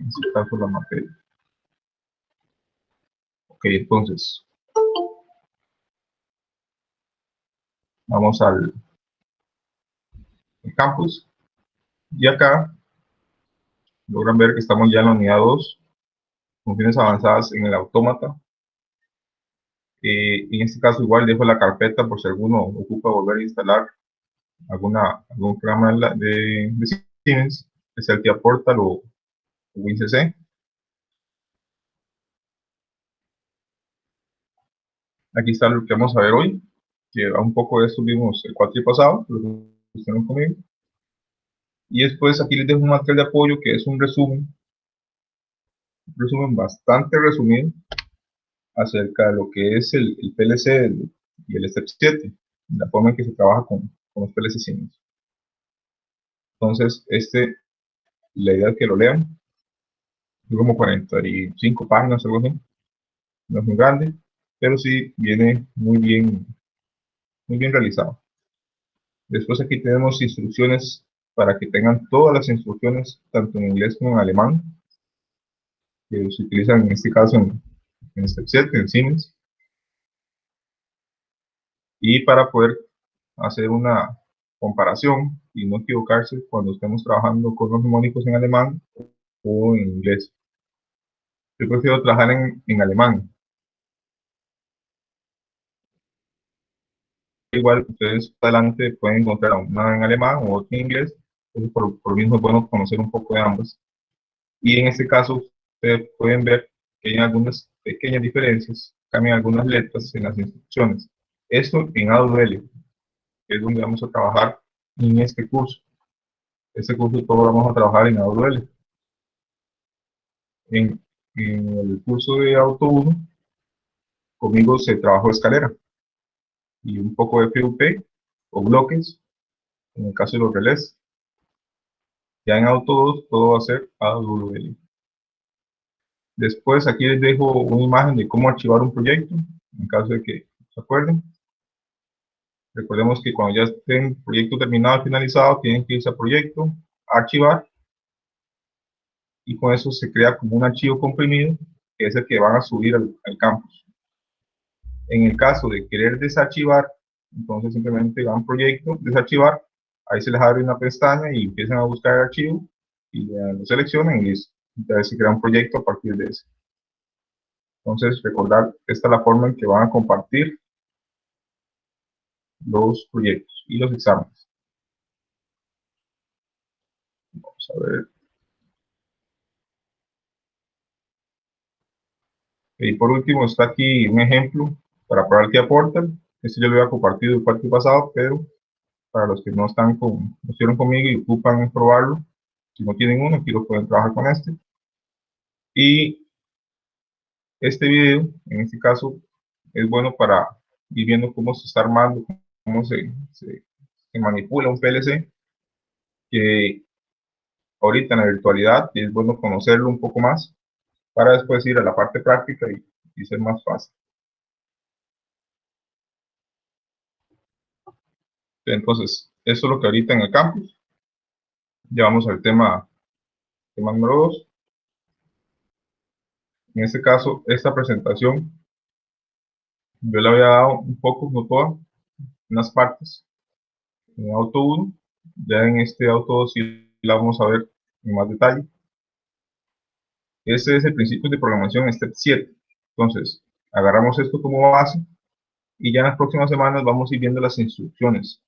en este caso la materia. Ok, entonces, vamos al campus, y acá logran ver que estamos ya en la unidad 2, funciones avanzadas en el autómata. En este caso igual dejo la carpeta por si alguno ocupa volver a instalar algún programa de Siemens, que sea el TIA Portal o WinCC. Aquí está lo que vamos a ver hoy, que un poco de esto vimos el cuatri pasado, lo que estuvieron conmigo. Y después aquí les dejo un material de apoyo que es un resumen bastante resumido acerca de lo que es el PLC y el Step 7, la forma en que se trabaja con los PLC Siemens. Entonces, la idea es que lo lean, es como 45 páginas, algo así, no es muy grande, pero sí viene muy bien realizado. Después aquí tenemos instrucciones para que tengan todas las instrucciones, tanto en inglés como en alemán, que se utilizan en este caso en Step 7, en Siemens, y para poder hacer una comparación y no equivocarse cuando estemos trabajando con los mnemónicos en alemán o en inglés. Yo prefiero trabajar en alemán. Igual ustedes adelante pueden encontrar una en alemán o otra en inglés, entonces por lo mismo es bueno conocer un poco de ambos. Y en este caso ustedes pueden ver que hay algunas pequeñas diferencias, cambian algunas letras en las instrucciones. Esto en AWL, que es donde vamos a trabajar en este curso. Este curso todo vamos a trabajar en AWL. En el curso de Auto 1, conmigo se trabajó escalera y un poco de FUP o bloques, en el caso de los relés. Ya en Auto 2 todo va a ser AWL. Después aquí les dejo una imagen de cómo archivar un proyecto, en caso de que se acuerden. Recordemos que cuando ya estén proyecto terminado y finalizado, tienen que irse a proyecto, archivar, y con eso se crea como un archivo comprimido, que es el que van a subir al campus. En el caso de querer desarchivar, entonces simplemente van a proyecto, desarchivar, ahí se les abre una pestaña y empiezan a buscar el archivo, y ya lo seleccionan y listo. Entonces se crea un proyecto a partir de ese. Entonces recordar, esta es la forma en que van a compartir los proyectos y los exámenes. Vamos a ver. Y por último está aquí un ejemplo para probar el TIA Portal. Este yo lo había compartido el cuarto pasado, pero para los que no estuvieron conmigo y ocupan probarlo, si no tienen uno, aquí lo pueden trabajar con este. Y este video, en este caso, es bueno para ir viendo cómo se está armando, cómo se manipula un PLC, que ahorita en la virtualidad es bueno conocerlo un poco más para después ir a la parte práctica y ser más fácil. Entonces, eso es lo que ahorita en el campus. Ya vamos al tema número 2. En este caso, esta presentación yo le había dado un poco, no toda, unas partes en Auto 1. Ya en este Auto 2 sí la vamos a ver en más detalle. Este es el principio de programación Step 7. Entonces, agarramos esto como base y ya en las próximas semanas vamos a ir viendo las instrucciones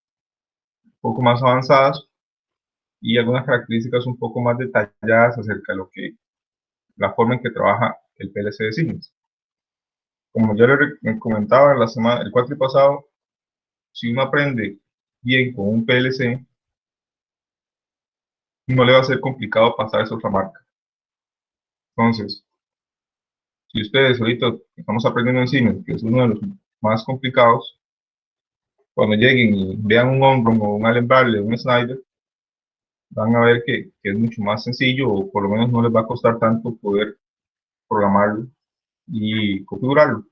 un poco más avanzadas y algunas características un poco más detalladas acerca de la forma en que trabaja el PLC de Siemens. Como ya les comentaba el cuatri pasado, si uno aprende bien con un PLC, no le va a ser complicado pasar esa otra marca. Entonces, si ustedes ahorita estamos aprendiendo en Siemens, que es uno de los más complicados, cuando lleguen y vean un Omron o un Allen Bradley o un Schneider, van a ver que es mucho más sencillo, o por lo menos no les va a costar tanto poder programarlo y configurarlo.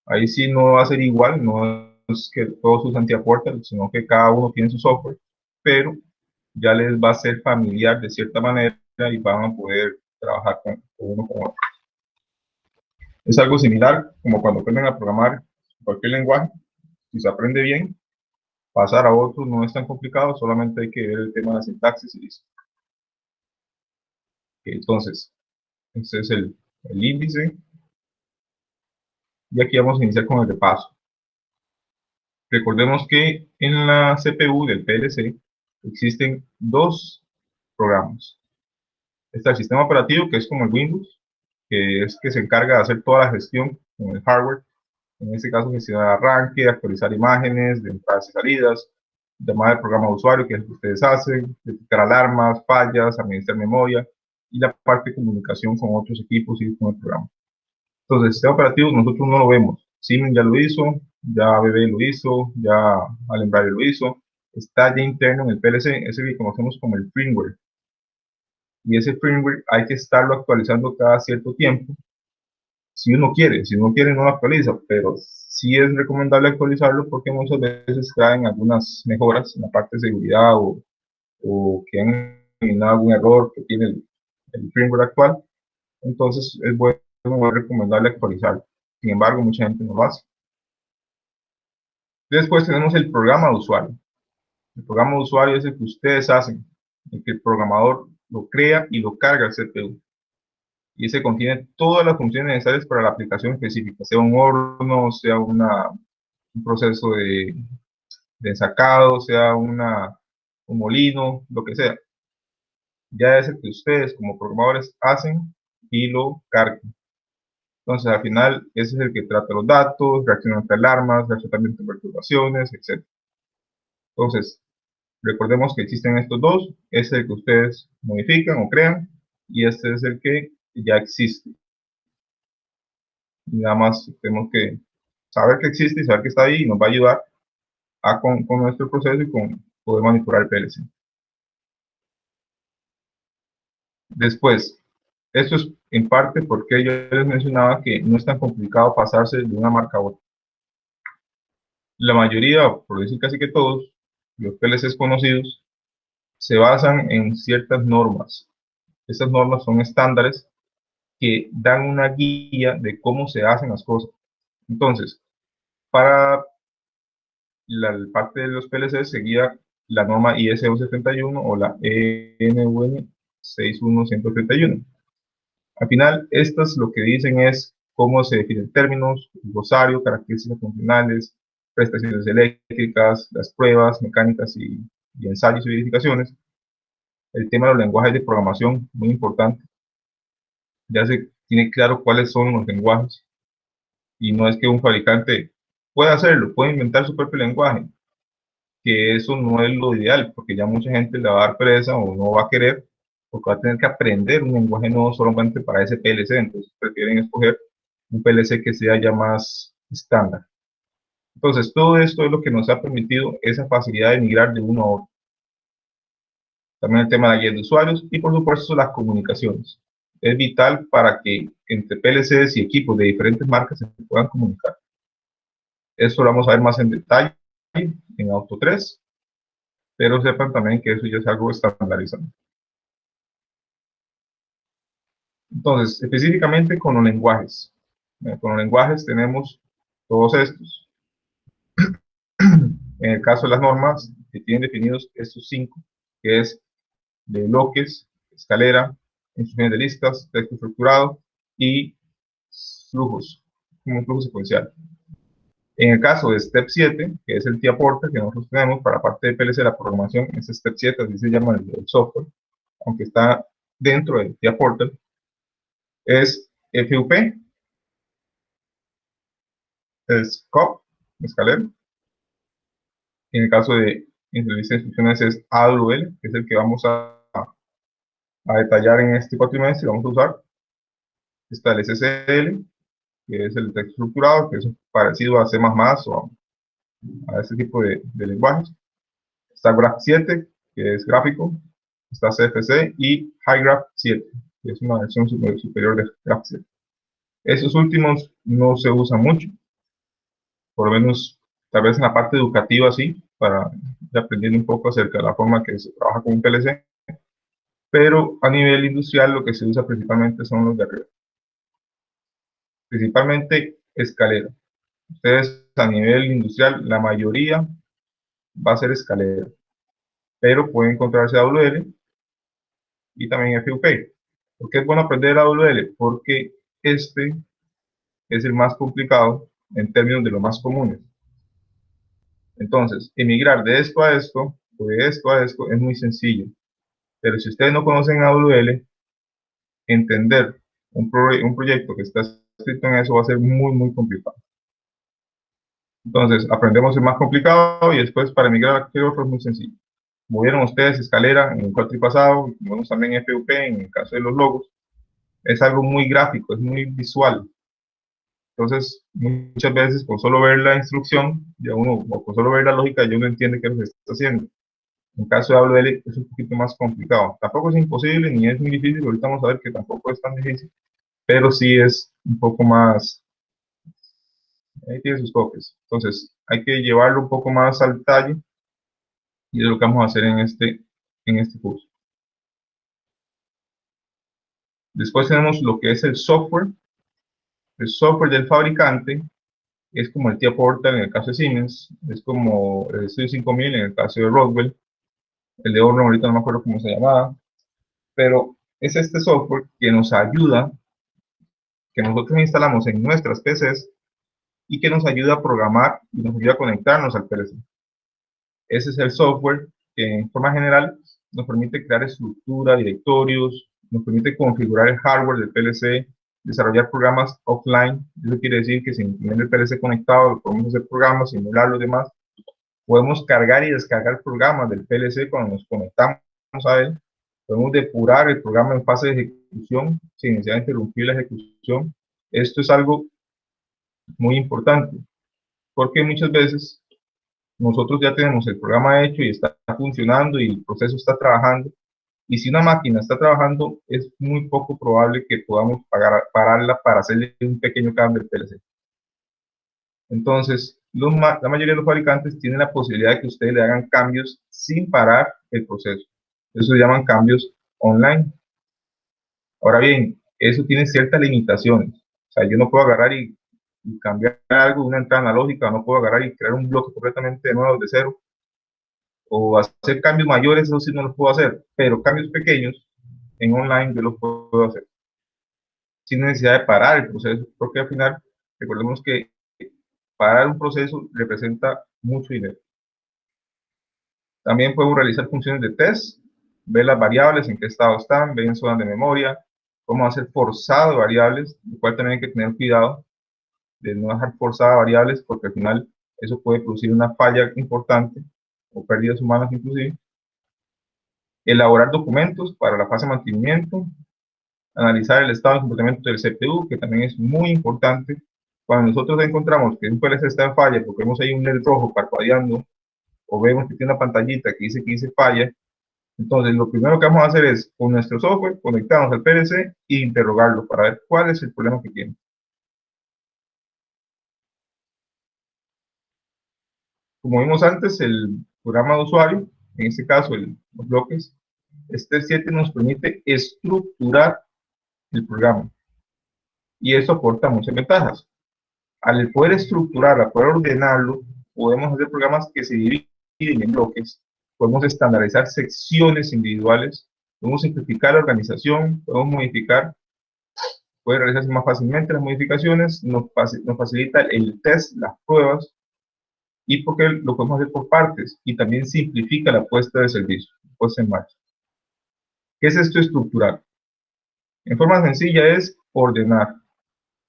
Ahí sí no va a ser igual, no es que todos usan TIA Portal, sino que cada uno tiene su software, pero ya les va a ser familiar de cierta manera y van a poder trabajar con uno con otro. Es algo similar como cuando aprenden a programar cualquier lenguaje. Si se aprende bien, pasar a otro no es tan complicado, solamente hay que ver el tema de la sintaxis y listo. Entonces, este es el índice. Y aquí vamos a iniciar con el repaso. Recordemos que en la CPU del PLC existen dos programas. Está el sistema operativo, que es como el Windows, que es que se encarga de hacer toda la gestión con el hardware. En este caso, gestionar arranque, actualizar imágenes de entradas y salidas, llamar al programa de usuario, que es lo que ustedes hacen, detectar alarmas, fallas, administrar memoria, y la parte de comunicación con otros equipos y con el programa. Entonces, el sistema operativo nosotros no lo vemos. Siemens ya lo hizo, ya ABB lo hizo, ya Allen Bradley lo hizo. Está ya interno en el PLC, ese que conocemos como el firmware. Y ese firmware hay que estarlo actualizando cada cierto tiempo. Si uno quiere no lo actualiza, pero sí es recomendable actualizarlo porque muchas veces traen algunas mejoras en la parte de seguridad o que han eliminado algún error que tiene el firmware actual. Entonces es bueno, muy recomendable actualizarlo. Sin embargo, mucha gente no lo hace. Después tenemos el programa de usuario. El programa de usuario es el que ustedes hacen, el que el programador lo crea y lo carga al CPU. Y ese contiene todas las funciones necesarias para la aplicación específica, sea un horno, sea un proceso de ensacado, sea un molino, lo que sea. Ya es el que ustedes como programadores hacen y lo cargan. Entonces, al final, ese es el que trata los datos, reacciona ante alarmas, reacciona ante perturbaciones, etc. Entonces, recordemos que existen estos dos. Este es el que ustedes modifican o crean y este es el que ya existe. Y nada más tenemos que saber que existe y saber que está ahí y nos va a ayudar con nuestro proceso y con poder manipular el PLC. Después, esto es en parte porque yo les mencionaba que no es tan complicado pasarse de una marca a otra. La mayoría, por decir casi que todos, los PLCs conocidos se basan en ciertas normas. Estas normas son estándares que dan una guía de cómo se hacen las cosas. Entonces, para la parte de los PLC seguía la norma ISO 71 o la ENVN 61131. Al final, estas lo que dicen es cómo se definen términos, glosario, características funcionales, prestaciones eléctricas, las pruebas mecánicas y ensayos y verificaciones. El tema de los lenguajes de programación, muy importante. Ya se tiene claro cuáles son los lenguajes y no es que un fabricante pueda hacerlo, puede inventar su propio lenguaje, que eso no es lo ideal, porque ya mucha gente le va a dar pereza o no va a querer, porque va a tener que aprender un lenguaje nuevo solamente para ese PLC, entonces prefieren escoger un PLC que sea ya más estándar. Entonces, todo esto es lo que nos ha permitido esa facilidad de migrar de uno a otro. También el tema de la guía de usuarios y, por supuesto, las comunicaciones. Es vital para que entre PLCs y equipos de diferentes marcas se puedan comunicar. Eso lo vamos a ver más en detalle en Auto 3, pero sepan también que eso ya es algo estandarizado. Entonces, específicamente con los lenguajes. Con los lenguajes tenemos todos estos. En el caso de las normas, que tienen definidos estos 5, que es de bloques, escalera, instrucciones de listas, texto estructurado y flujos, como un flujo secuencial. En el caso de Step 7, que es el TIA Porter que nosotros tenemos para la parte de PLC, la programación, es Step 7, así se llama el software, aunque está dentro del TIA Porter, es FUP, es COP, escalera. En el caso de entrevista de instrucciones es AWL, que es el que vamos a detallar en este cuatrimestre, vamos a usar. Está el SSL, que es el texto estructurado, que es parecido a C++ o a ese tipo de lenguajes. Está Graph 7, que es gráfico. Está CFC y HighGraph 7, que es una versión superior de Graph 7. Esos últimos no se usan mucho, por lo menos tal vez en la parte educativa sí, para ir aprendiendo un poco acerca de la forma que se trabaja con un PLC, pero a nivel industrial lo que se usa principalmente son los de arriba, principalmente escalera. Ustedes a nivel industrial, la mayoría va a ser escalera, pero pueden encontrarse AWL y también FUP. ¿Por qué es bueno aprender AWL? Porque este es el más complicado en términos de lo más comunes. Entonces, emigrar de esto a esto, o de esto a esto, es muy sencillo. Pero si ustedes no conocen AWL, entender un proyecto que está escrito en eso va a ser muy, muy complicado. Entonces, aprendemos el más complicado y después para emigrar a aquel otro es muy sencillo. Como vieron ustedes, escalera en el cuatri pasado, vemos también FUP en el caso de los logos, es algo muy gráfico, es muy visual. Entonces, muchas veces con solo ver la instrucción, ya uno, o con solo ver la lógica, ya uno entiende qué es lo que está haciendo. En caso de AWL es un poquito más complicado. Tampoco es imposible ni es muy difícil, ahorita vamos a ver que tampoco es tan difícil, pero sí es un poco más, ahí tiene sus toques. Entonces, hay que llevarlo un poco más al detalle y es lo que vamos a hacer en este curso. Después tenemos lo que es el software. El software del fabricante es como el TIA Portal en el caso de Siemens, es como el Studio 5000 en el caso de Rockwell, el de Orron ahorita no me acuerdo cómo se llamaba, pero es este software que nos ayuda, que nosotros instalamos en nuestras PCs y que nos ayuda a programar y nos ayuda a conectarnos al PLC. Ese es el software que en forma general nos permite crear estructura, directorios, nos permite configurar el hardware del PLC, desarrollar programas offline. Eso quiere decir que sin tener el PLC conectado podemos hacer programas, simular los demás. Podemos cargar y descargar programas del PLC cuando nos conectamos a él. Podemos depurar el programa en fase de ejecución sin necesidad de interrumpir la ejecución. Esto es algo muy importante porque muchas veces nosotros ya tenemos el programa hecho y está funcionando y el proceso está trabajando. Y si una máquina está trabajando, es muy poco probable que podamos pararla para hacerle un pequeño cambio al PLC. Entonces, la mayoría de los fabricantes tienen la posibilidad de que ustedes le hagan cambios sin parar el proceso. Eso se llaman cambios online. Ahora bien, eso tiene ciertas limitaciones. O sea, yo no puedo agarrar y cambiar algo, una entrada analógica, no puedo agarrar y crear un bloque completamente de nuevo de cero, o hacer cambios mayores, eso sí no los puedo hacer, pero cambios pequeños en online yo los puedo hacer sin necesidad de parar el proceso, porque al final, recordemos que parar un proceso representa mucho dinero. También podemos realizar funciones de test, ver las variables, en qué estado están, ver en zonas de memoria, cómo hacer forzado variables, lo cual también hay que tener cuidado de no dejar forzadas variables, porque al final eso puede producir una falla importante o pérdidas humanas inclusive. Elaborar documentos para la fase de mantenimiento, analizar el estado de comportamiento del CPU, que también es muy importante. Cuando nosotros encontramos que un PLC está en falla, porque vemos ahí un LED rojo parpadeando, o vemos que tiene una pantallita que dice falla, entonces lo primero que vamos a hacer es, con nuestro software, conectarnos al PLC e interrogarlo para ver cuál es el problema que tiene. Como vimos antes, el programa de usuario, en este caso los bloques, este 7 nos permite estructurar el programa y eso aporta muchas ventajas. Al poder estructurarlo, al poder ordenarlo, podemos hacer programas que se dividen en bloques, podemos estandarizar secciones individuales, podemos simplificar la organización, podemos modificar, puede realizarse más fácilmente las modificaciones, nos facilita el test, las pruebas, y porque lo podemos hacer por partes, y también simplifica la puesta de servicio, puesta en marcha. ¿Qué es esto estructurar? En forma sencilla es ordenar,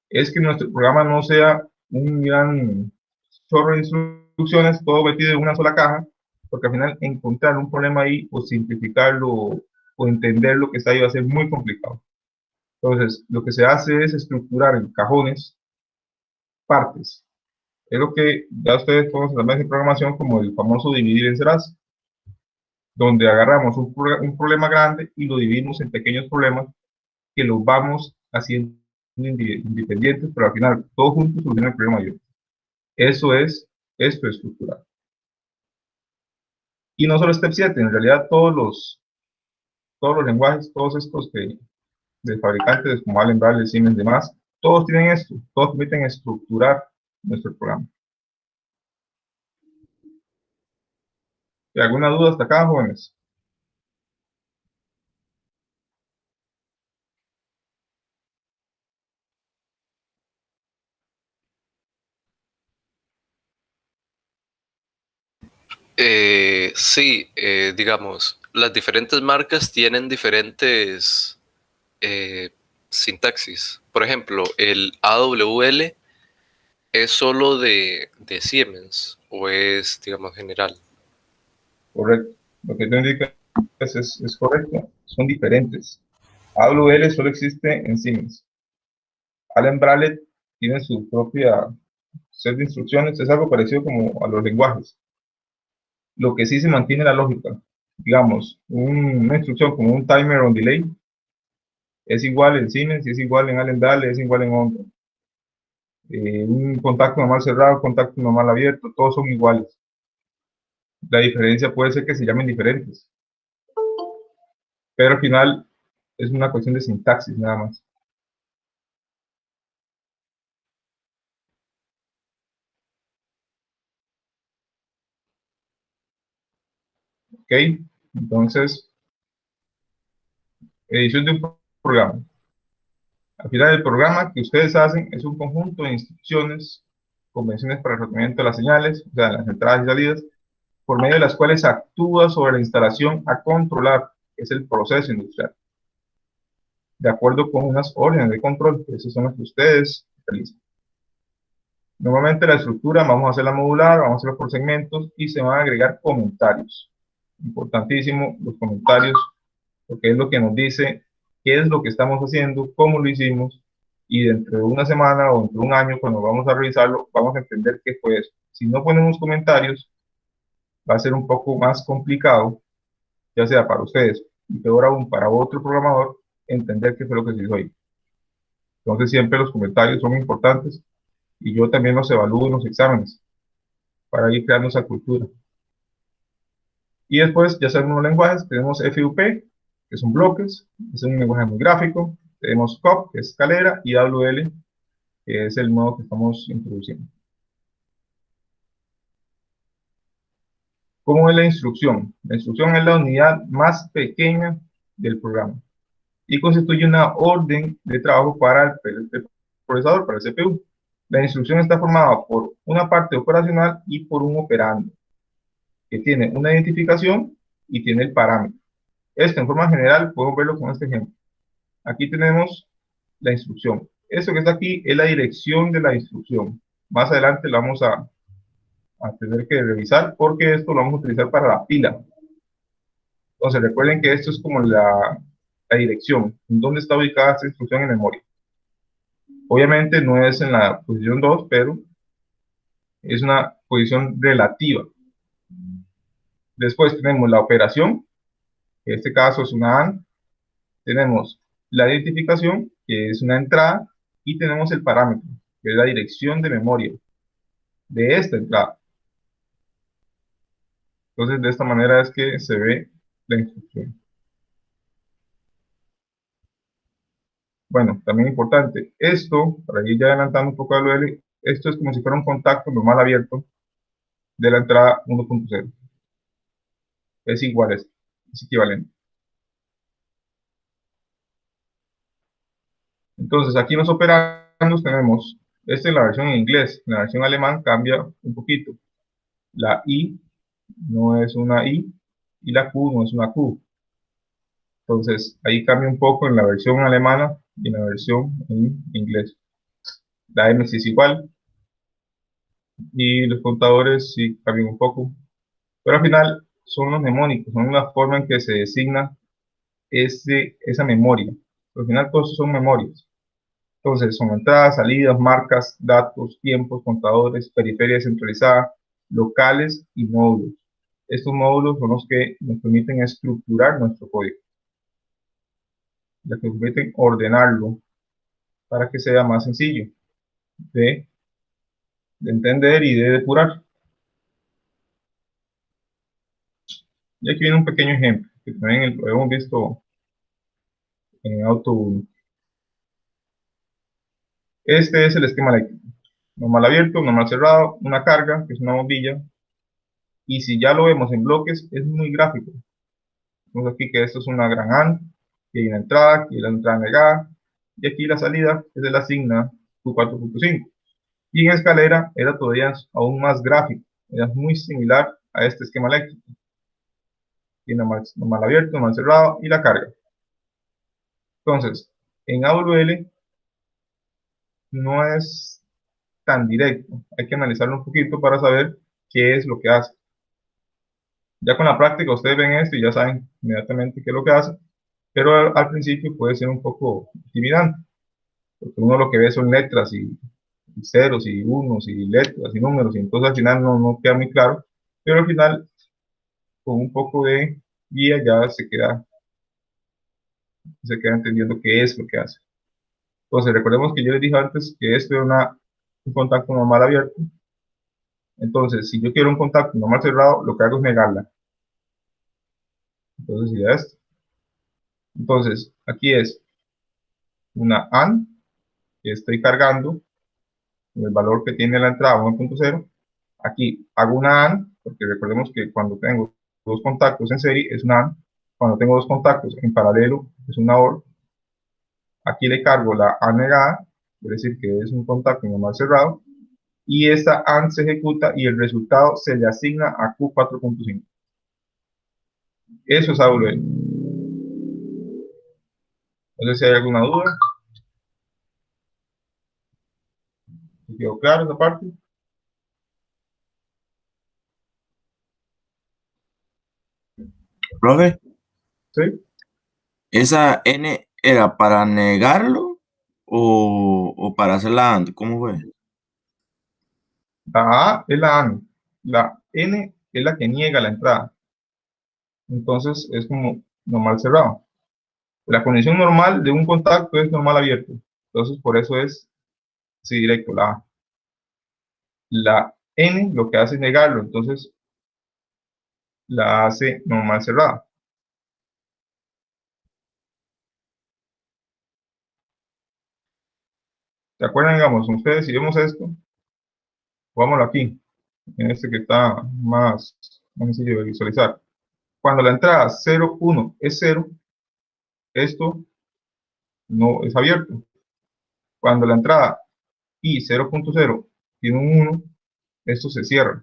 es que nuestro programa no sea un gran chorro de instrucciones, todo metido en una sola caja, porque al final encontrar un problema ahí o simplificarlo o entender lo que está ahí va a ser muy complicado. Entonces, lo que se hace es estructurar en cajones partes. Es lo que ya ustedes conocen también en programación como el famoso dividir en ceras, donde agarramos un problema grande y lo dividimos en pequeños problemas que los vamos haciendo independientes, pero al final todos juntos solucionan el problema mayor. Esto es estructural. Y no solo Step 7, en realidad todos todos los lenguajes, todos estos de fabricantes como Allen Bradley, Siemens y demás, todos tienen esto, todos permiten estructurar nuestro programa. ¿Alguna duda hasta acá, jóvenes? Sí, digamos, las diferentes marcas tienen diferentes eh, sintaxis. Por ejemplo, el AWL es solo de Siemens o es, digamos, general. Correcto. Lo que tú indicas es correcto. Son diferentes. AWL solo existe en Siemens. Allen Bradley tiene su propia set de instrucciones. Es algo parecido como a los lenguajes. Lo que sí se mantiene la lógica. Digamos, una instrucción como un timer on delay es igual en Siemens, es igual en Allen Bradley, es igual en Ondas. Un contacto normal cerrado, contacto normal abierto, todos son iguales. La diferencia puede ser que se llamen diferentes, pero al final es una cuestión de sintaxis nada más. ¿Ok? Entonces, edición de un programa. Al final, el programa que ustedes hacen es un conjunto de instrucciones, convenciones para el tratamiento de las señales, o sea, las entradas y salidas, por medio de las cuales actúa sobre la instalación a controlar, que es el proceso industrial, de acuerdo con unas órdenes de control, que esas son las que ustedes realizan. Normalmente la estructura vamos a hacerla modular, vamos a hacerla por segmentos y se van a agregar comentarios. Importantísimo los comentarios, porque es lo que nos dice qué es lo que estamos haciendo, cómo lo hicimos, y dentro de una semana o dentro de un año, cuando vamos a revisarlo, vamos a entender qué fue eso. Si no ponemos comentarios, va a ser un poco más complicado, ya sea para ustedes y peor aún para otro programador, entender qué fue lo que se hizo ahí. Entonces siempre los comentarios son importantes y yo también los evalúo en los exámenes para ir creando esa cultura. Y después, ya saben los lenguajes, tenemos FUP, que son bloques, es un lenguaje muy gráfico, tenemos COP, que es escalera, y WL, que es el modo que estamos introduciendo. ¿Cómo es la instrucción? La instrucción es la unidad más pequeña del programa y constituye una orden de trabajo para el procesador, para el CPU. La instrucción está formada por una parte operacional y por un operando, que tiene una identificación y tiene el parámetro. Esto en forma general podemos verlo con este ejemplo. Aquí tenemos la instrucción. Esto que está aquí es la dirección de la instrucción. Más adelante la vamos a tener que revisar porque esto lo vamos a utilizar para la pila. Entonces recuerden que esto es como la dirección, en dónde está ubicada esta instrucción en memoria. Obviamente no es en la posición 2, pero es una posición relativa. Después tenemos la operación, que en este caso es una AND. Tenemos la identificación, que es una entrada, y tenemos el parámetro, que es la dirección de memoria de esta entrada. Entonces, de esta manera es que se ve la instrucción. Bueno, también importante, esto, para ir ya adelantando un poco a lo de esto es como si fuera un contacto normal abierto de la entrada 1.0. Es igual a esto, es equivalente. Entonces, aquí en los operandos tenemos, esta es la versión en inglés, en la versión alemán cambia un poquito. La I no es una I y la Q no es una Q. Entonces, ahí cambia un poco en la versión alemana y en la versión en inglés. La M sí es igual y los contadores sí cambian un poco. Pero al final son los mnemónicos, son la forma en que se designa esa memoria. Al final todos son memorias. Entonces, son entradas, salidas, marcas, datos, tiempos, contadores, periferia centralizada, locales y módulos. Estos módulos son los que nos permiten estructurar nuestro código, los que nos permiten ordenarlo para que sea más sencillo de, de entender y de depurar. Y aquí viene un pequeño ejemplo, que también lo hemos visto en auto 1. Este es el esquema eléctrico. Normal abierto, normal cerrado, una carga, que es una bombilla. Y si ya lo vemos en bloques, es muy gráfico. Vemos aquí que esto es una gran AND, que hay una entrada, aquí la entrada negada, y aquí la salida es de la asigna Q4.5. Y en escalera era todavía aún más gráfico, era muy similar a este esquema eléctrico. Y normal abierto, normal cerrado y la carga. Entonces, en AWL no es tan directo, hay que analizarlo un poquito para saber qué es lo que hace. Ya con la práctica ustedes ven esto y ya saben inmediatamente qué es lo que hace, pero al principio puede ser un poco intimidante, porque uno lo que ve son letras y ceros y unos y letras y números, y entonces al final no queda muy claro, pero al final con un poco de guía ya se queda entendiendo qué es lo que hace. Entonces recordemos que yo les dije antes que esto era un contacto normal abierto. Entonces si yo quiero un contacto normal cerrado, lo que hago es negarla. Entonces sería esto. Entonces aquí es una AND que estoy cargando el valor que tiene la entrada 1.0. Aquí hago una AND, porque recordemos que cuando tengo dos contactos en serie es una AND, cuando tengo dos contactos en paralelo es una OR. Aquí le cargo la AND negada, quiere decir que es un contacto normal cerrado, y esta AND se ejecuta y el resultado se le asigna a Q4.5. Eso es AWL. No sé si hay alguna duda. ¿Quedó claro esa parte? Profe, ¿Sí? ¿esa N era para negarlo o para hacer la AND? ¿Cómo fue? La A es la AND, la N es la que niega la entrada. Entonces es como normal cerrado. La condición normal de un contacto es normal abierto. Entonces por eso es así directo la A. La N lo que hace es negarlo, entonces la hace normal cerrada. ¿Se acuerdan, digamos, ustedes si vemos esto? Vámonos aquí, en este que está más sencillo de visualizar. Cuando la entrada 0, 1 es 0, esto no es abierto. Cuando la entrada I 0.0 tiene un 1, esto se cierra.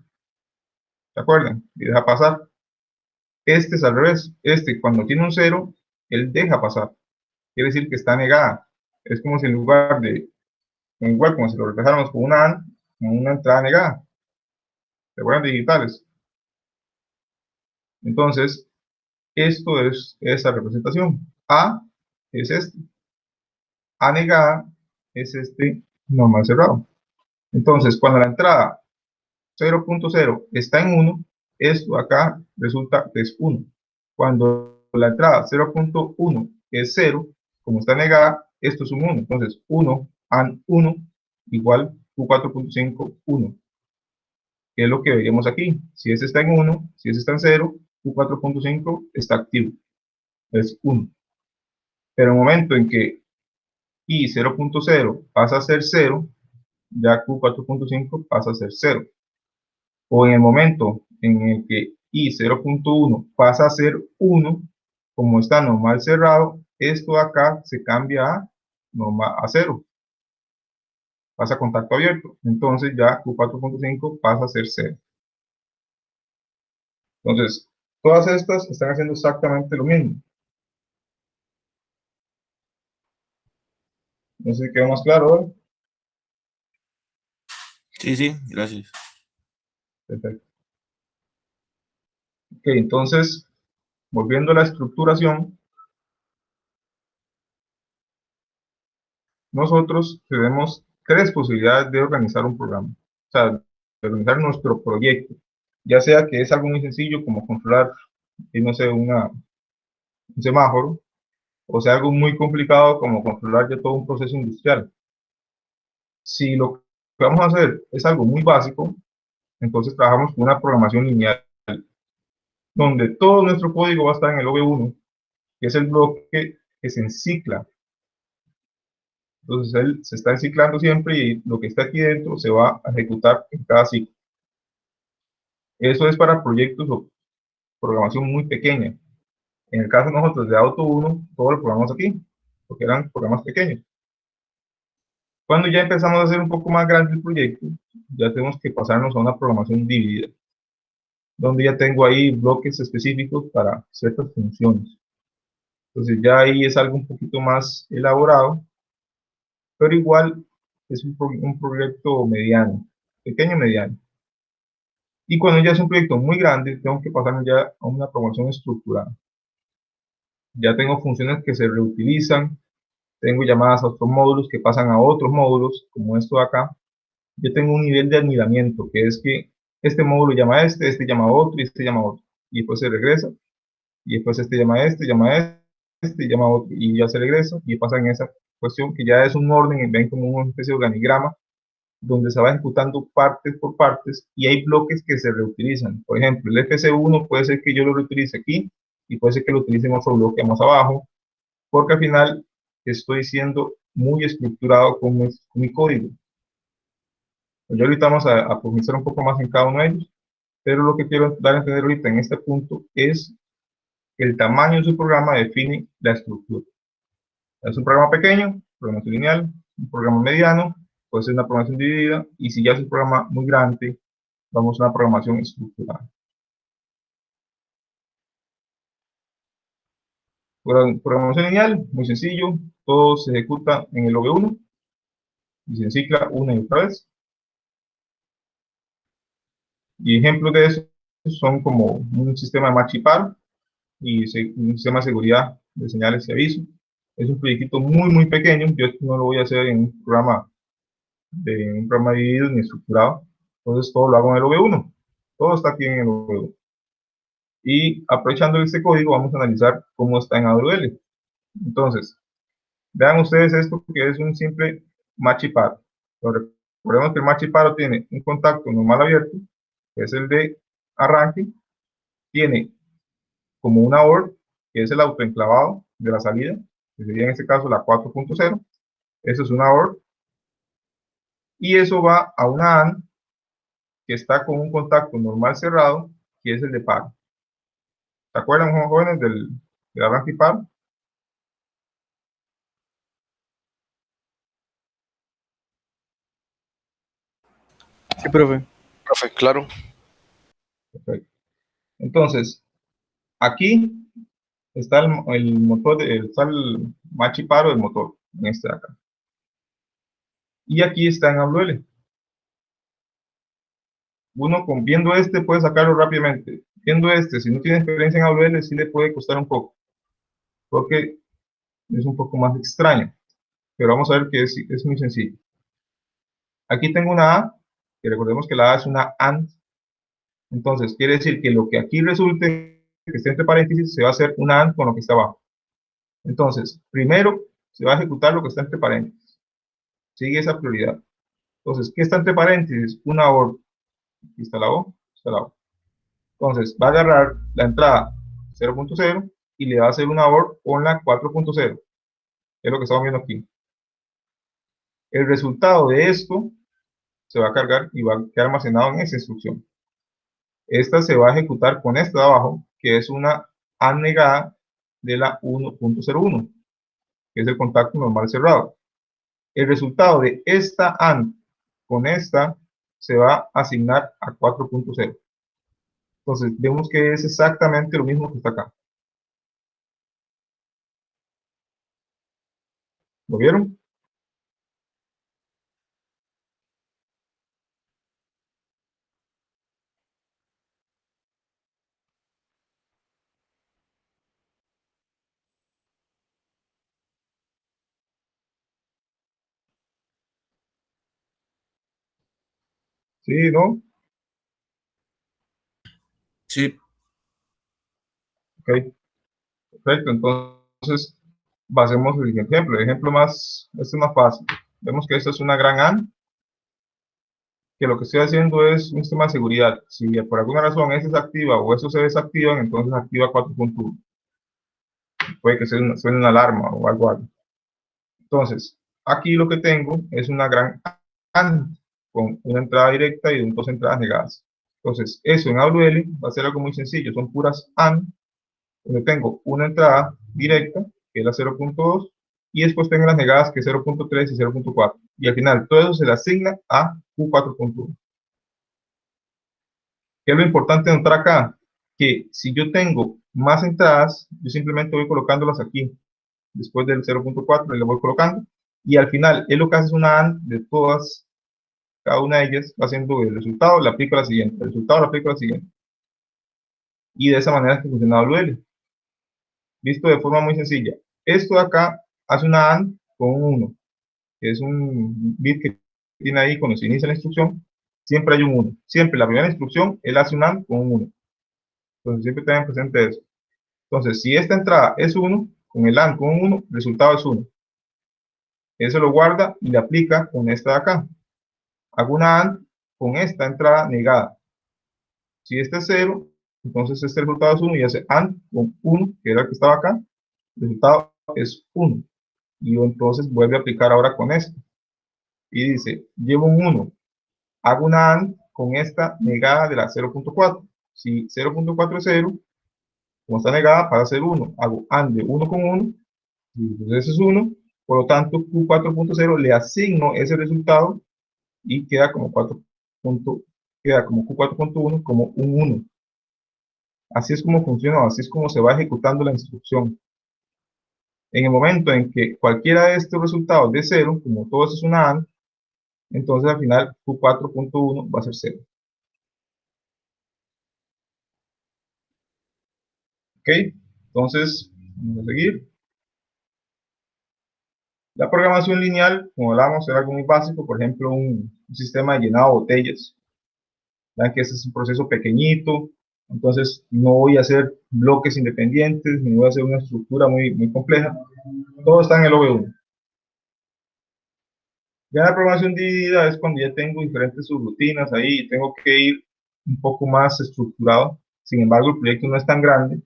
¿Se acuerdan? Y deja pasar. Este es al revés. Este, cuando tiene un 0, él deja pasar. Quiere decir que está negada. Es como si en lugar de, igual como si lo reflejáramos con una AND, como una entrada negada. ¿Se acuerdan? Digitales. Entonces, esto es esa representación. A es este. A negada es este normal cerrado. Entonces, cuando la entrada 0.0 está en 1, esto acá resulta que es 1. Cuando la entrada 0.1 es 0, como está negada, esto es un 1. Entonces, 1 AND 1 igual Q4.5, 1. ¿Qué es lo que veríamos aquí? Si ese está en 1, si ese está en 0, Q4.5 está activo. Es 1. Pero en el momento en que I 0.0 pasa a ser 0, ya Q4.5 pasa a ser 0. O en el momento en el que I 0.1 pasa a ser 1, como está normal cerrado, esto acá se cambia a 0, pasa a contacto abierto. Entonces ya Q4.5 pasa a ser 0. Entonces, todas estas están haciendo exactamente lo mismo. No sé si quedó más claro ahora. Sí, gracias. Perfecto. Ok, entonces, volviendo a la estructuración, nosotros tenemos tres posibilidades de organizar un programa. O sea, de organizar nuestro proyecto. Ya sea que es algo muy sencillo como controlar, no sé, un semáforo, o sea, algo muy complicado como controlar ya todo un proceso industrial. Si lo que vamos a hacer es algo muy básico, entonces trabajamos con una programación lineal, donde todo nuestro código va a estar en el OV1, que es el bloque que se encicla. Entonces él se está enciclando siempre y lo que está aquí dentro se va a ejecutar en cada ciclo. Eso es para proyectos o programación muy pequeña. En el caso de nosotros de Auto 1, todo lo programamos aquí, porque eran programas pequeños. Cuando ya empezamos a hacer un poco más grande el proyecto, ya tenemos que pasarnos a una programación dividida, donde ya tengo ahí bloques específicos para ciertas funciones. Entonces ya ahí es algo un poquito más elaborado, pero igual es un proyecto mediano, pequeño mediano. Y cuando ya es un proyecto muy grande, tengo que pasarme ya a una programación estructurada. Ya tengo funciones que se reutilizan, tengo llamadas a otros módulos que pasan a otros módulos, como esto de acá. Yo tengo un nivel de anidamiento, que es que este módulo llama a este llama a otro y este llama a otro. Y después se regresa, y después este llama a este, llama a este, y llama a otro, y ya se regresa, y pasa en esa cuestión que ya es un orden, ven como una especie de organigrama, donde se va ejecutando partes por partes, y hay bloques que se reutilizan. Por ejemplo, el FC1 puede ser que yo lo reutilice aquí, y puede ser que lo utilice en otro bloque más abajo, porque al final estoy siendo muy estructurado con mi código. Yo ahorita vamos a profundizar un poco más en cada uno de ellos, pero lo que quiero dar a entender ahorita en este punto es que el tamaño de su programa define la estructura. Es un programa pequeño, programación lineal, un programa mediano, puede ser una programación dividida, y si ya es un programa muy grande, vamos a una programación estructurada. Programación lineal, muy sencillo, todo se ejecuta en el OV1 y se encicla una y otra vez. Y ejemplos de eso son como un sistema de match y par y un sistema de seguridad de señales y aviso. Es un proyectito muy pequeño. Yo esto no lo voy a hacer en un programa dividido ni estructurado. Entonces todo lo hago en el OV1. Todo está aquí en el OV1. Y aprovechando este código vamos a analizar cómo está en AWL. Entonces, vean ustedes esto que es un simple match y par. Recordemos que el match y par tiene un contacto normal abierto, que es el de arranque, tiene como una OR, que es el autoenclavado de la salida, que sería en este caso la 4.0, eso es una OR, y eso va a una AND, que está con un contacto normal cerrado, que es el de par. ¿Se acuerdan, jóvenes, del arranque y par? Sí, profe. Profe, claro. Perfecto. Entonces, aquí está el motor, está el match y par del motor, en este de acá. Y aquí está en AWL. Uno viendo este puede sacarlo rápidamente. Viendo este, si no tiene experiencia en AWL, sí le puede costar un poco, porque es un poco más extraño. Pero vamos a ver que es muy sencillo. Aquí tengo una A, que recordemos que la A es una AND. Entonces, quiere decir que lo que aquí resulte, que esté entre paréntesis, se va a hacer una AND con lo que está abajo. Entonces, primero se va a ejecutar lo que está entre paréntesis. Sigue esa prioridad. Entonces, ¿qué está entre paréntesis? Una OR. Aquí está la O, está la O. Entonces, va a agarrar la entrada 0.0 y le va a hacer una OR con la 4.0, que es lo que estamos viendo aquí. El resultado de esto se va a cargar y va a quedar almacenado en esa instrucción. Esta se va a ejecutar con esta de abajo, que es una AND negada de la 1.01, que es el contacto normal cerrado. El resultado de esta AND con esta se va a asignar a 4.0. Entonces, vemos que es exactamente lo mismo que está acá. ¿Lo vieron? ¿Sí? ¿No? Sí, Ok. Perfecto. Entonces, basemos el ejemplo. El ejemplo más, este es más fácil. Vemos que esta es una gran AND, que lo que estoy haciendo es un sistema de seguridad. Si por alguna razón esta se activa o eso se desactiva, entonces activa 4.1. puede que suene una alarma o algo. Entonces, aquí lo que tengo es una gran AND con una entrada directa y dos entradas negadas. Entonces, eso en AWL va a ser algo muy sencillo, son puras AND, donde tengo una entrada directa, que es la 0.2, y después tengo las negadas, que es 0.3 y 0.4. Y al final, todo eso se le asigna a Q4.1. ¿Qué es lo importante de notar acá? Que si yo tengo más entradas, yo simplemente voy colocándolas aquí, después del 0.4, le voy colocando, y al final, es lo que hace es una AND de todas, cada una de ellas va haciendo el resultado, le aplico la siguiente, el resultado le aplico la siguiente. Y de esa manera es que funciona AWL. Visto de forma muy sencilla. Esto de acá hace una AND con un 1, que es un bit que tiene ahí cuando se inicia la instrucción, siempre hay un 1. Siempre la primera instrucción, él hace un AND con un 1. Entonces siempre tengan presente eso. Entonces, si esta entrada es 1, con el AND con un 1, el resultado es 1. Eso lo guarda y le aplica con esta de acá. Hago una AND con esta entrada negada. Si este es 0, entonces este resultado es 1 y hace AND con 1, que era el que estaba acá. El resultado es 1. Y entonces vuelve a aplicar ahora con esto. Y dice, llevo un 1. Hago una AND con esta negada de la 0.4. Si 0.4 es 0, como está negada, pasa a ser 1. Hago AND de 1 con 1. Entonces ese es 1. Por lo tanto, Q4.0 le asigno ese resultado y queda como queda como Q4.1 como un 1. Así es como funciona, así es como se va ejecutando la instrucción. En el momento en que cualquiera de estos resultados de 0, como todo eso es una AND, entonces al final Q4.1 va a ser 0. ¿Ok? Entonces, vamos a seguir. La programación lineal, como hablamos, era algo muy básico, por ejemplo, un sistema de llenado de botellas. Vean que este es un proceso pequeñito, entonces no voy a hacer bloques independientes, ni voy a hacer una estructura muy compleja. Todo está en el OV1. Ya la programación dividida es cuando ya tengo diferentes subrutinas ahí y tengo que ir un poco más estructurado. Sin embargo, el proyecto no es tan grande.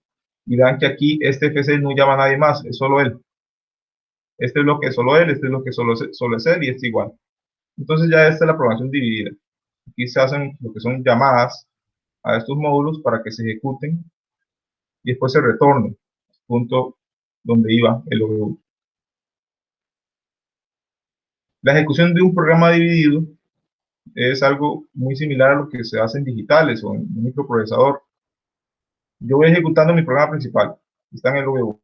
Y vean que aquí este FC no llama a nadie más, es solo él. Este bloque es solo él, este bloque solo es él y este igual. Entonces ya esta es la programación dividida. Aquí se hacen lo que son llamadas a estos módulos para que se ejecuten y después se retorne al punto donde iba el OV1. La ejecución de un programa dividido es algo muy similar a lo que se hace en digitales o en un microprocesador. Yo voy ejecutando mi programa principal, está en el OV1,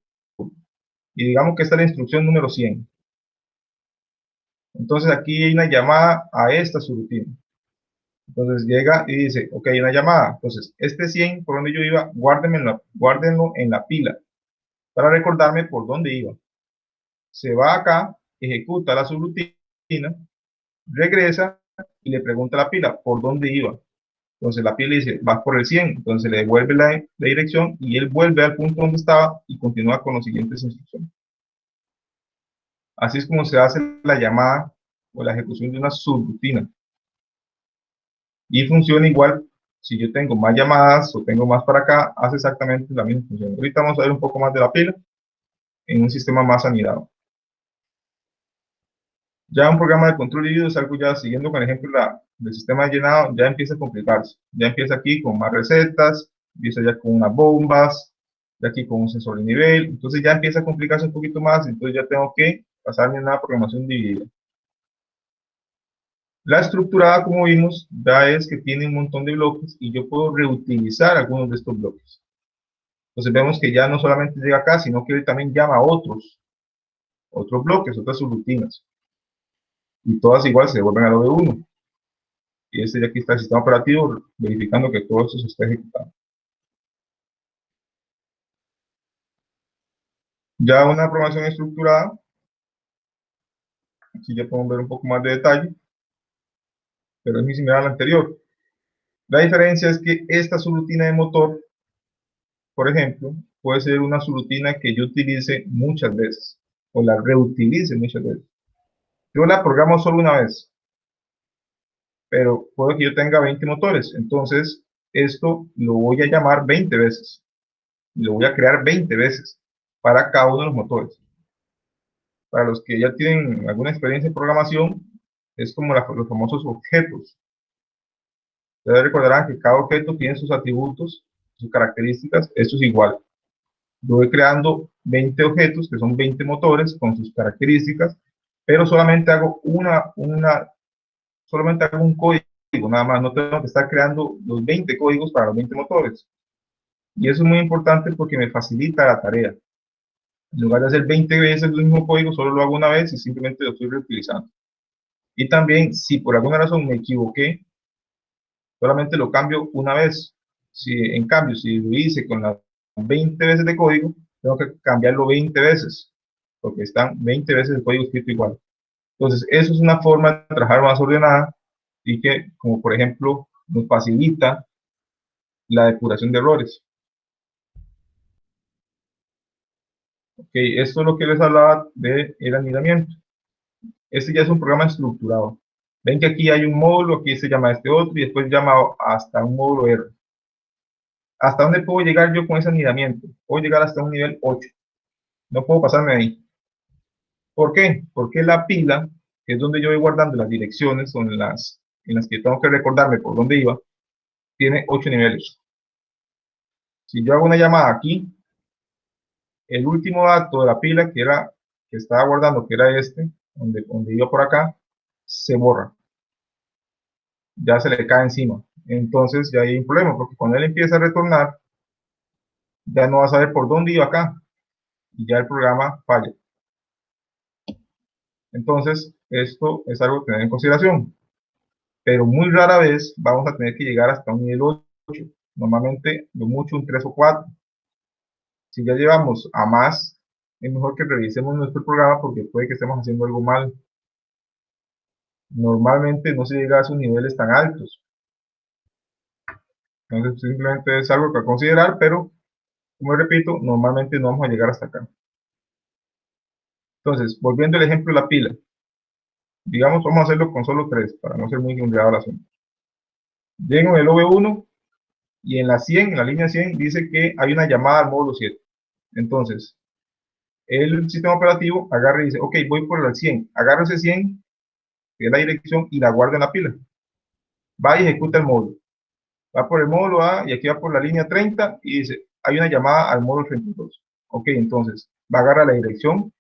y digamos que esta es la instrucción número 100. Entonces aquí hay una llamada a esta subrutina. Entonces llega y dice, ok, hay una llamada. Entonces, este 100, por donde yo iba, guárdenlo en la pila, para recordarme por dónde iba. Se va acá, ejecuta la subrutina, regresa y le pregunta a la pila por dónde iba. Entonces la pila dice, vas por el 100, entonces le devuelve la dirección y él vuelve al punto donde estaba y continúa con las siguientes instrucciones. Así es como se hace la llamada o la ejecución de una subrutina. Y funciona igual si yo tengo más llamadas o tengo más para acá, hace exactamente la misma función. Ahorita vamos a ver un poco más de la pila en un sistema más anidado. Ya un programa de control dividido es algo ya siguiendo con el ejemplo del sistema de llenado, ya empieza a complicarse. Ya empieza aquí con más recetas, empieza ya con unas bombas, ya aquí con un sensor de nivel, entonces ya empieza a complicarse un poquito más, entonces ya tengo que pasarme a una programación dividida. La estructurada, como vimos, ya es que tiene un montón de bloques y yo puedo reutilizar algunos de estos bloques. Entonces vemos que ya no solamente llega acá, sino que él también llama a otros bloques, otras subrutinas. Y todas igual se devuelven al OV1. Y este de aquí está el sistema operativo verificando que todo esto se está ejecutando. Ya una programación estructurada, aquí ya podemos ver un poco más de detalle, pero es muy similar a la anterior. La diferencia es que esta subrutina de motor, por ejemplo, puede ser una subrutina que yo utilice muchas veces, o la reutilice muchas veces. Yo la programo solo una vez, pero puede que yo tenga 20 motores, entonces esto lo voy a llamar 20 veces, y lo voy a crear 20 veces. para cada uno de los motores. Para los que ya tienen alguna experiencia en programación, es como los famosos objetos. Ustedes recordarán que cada objeto tiene sus atributos, sus características. Esto es igual. Yo voy creando 20 objetos, que son 20 motores con sus características, pero solamente hago solamente hago un código, nada más. No tengo que estar creando los 20 códigos para los 20 motores. Y eso es muy importante porque me facilita la tarea. En lugar de hacer 20 veces el mismo código, solo lo hago una vez y simplemente lo estoy reutilizando. Y también, si por alguna razón me equivoqué, solamente lo cambio una vez. En cambio, si lo hice con las 20 veces de código, tengo que cambiarlo 20 veces, porque están 20 veces el código escrito igual. Entonces, eso es una forma de trabajar más ordenada y que, como por ejemplo, nos facilita la depuración de errores. Esto es lo que les hablaba del anidamiento. Este ya es un programa estructurado. Ven que aquí hay un módulo, aquí se llama este otro y después llama hasta un módulo R. ¿Hasta dónde puedo llegar yo con ese anidamiento? Puedo llegar hasta un nivel 8. No puedo pasarme ahí. ¿Por qué? Porque la pila, que es donde yo voy guardando las direcciones, son en las que tengo que recordarme por dónde iba, tiene 8 niveles. Si yo hago una llamada aquí, el último dato de la pila que estaba guardando, que era este, donde iba por acá, se borra. Ya se le cae encima. Entonces ya hay un problema, porque cuando él empieza a retornar, ya no va a saber por dónde iba acá. Y ya el programa falla. Entonces, esto es algo que tener en consideración. Pero muy rara vez vamos a tener que llegar hasta un nivel 8. Normalmente, lo mucho un 3 o 4. Si ya llevamos a más, es mejor que revisemos nuestro programa porque puede que estemos haciendo algo mal. Normalmente no se llega a esos niveles tan altos. Entonces, simplemente es algo que considerar, pero, como repito, normalmente no vamos a llegar hasta acá. Entonces, volviendo al ejemplo de la pila. Digamos, vamos a hacerlo con solo 3, para no ser muy enredado el asunto. Llego en el OV1 y en la línea 100, dice que hay una llamada al módulo 7. Entonces, el sistema operativo agarra y dice, ok, voy por el 100. Agarra ese 100, que es la dirección, y la guarda en la pila. Va y ejecuta el módulo. Va por el módulo A y aquí va por la línea 30 y dice, hay una llamada al módulo 32. Ok, entonces, va a agarrar la dirección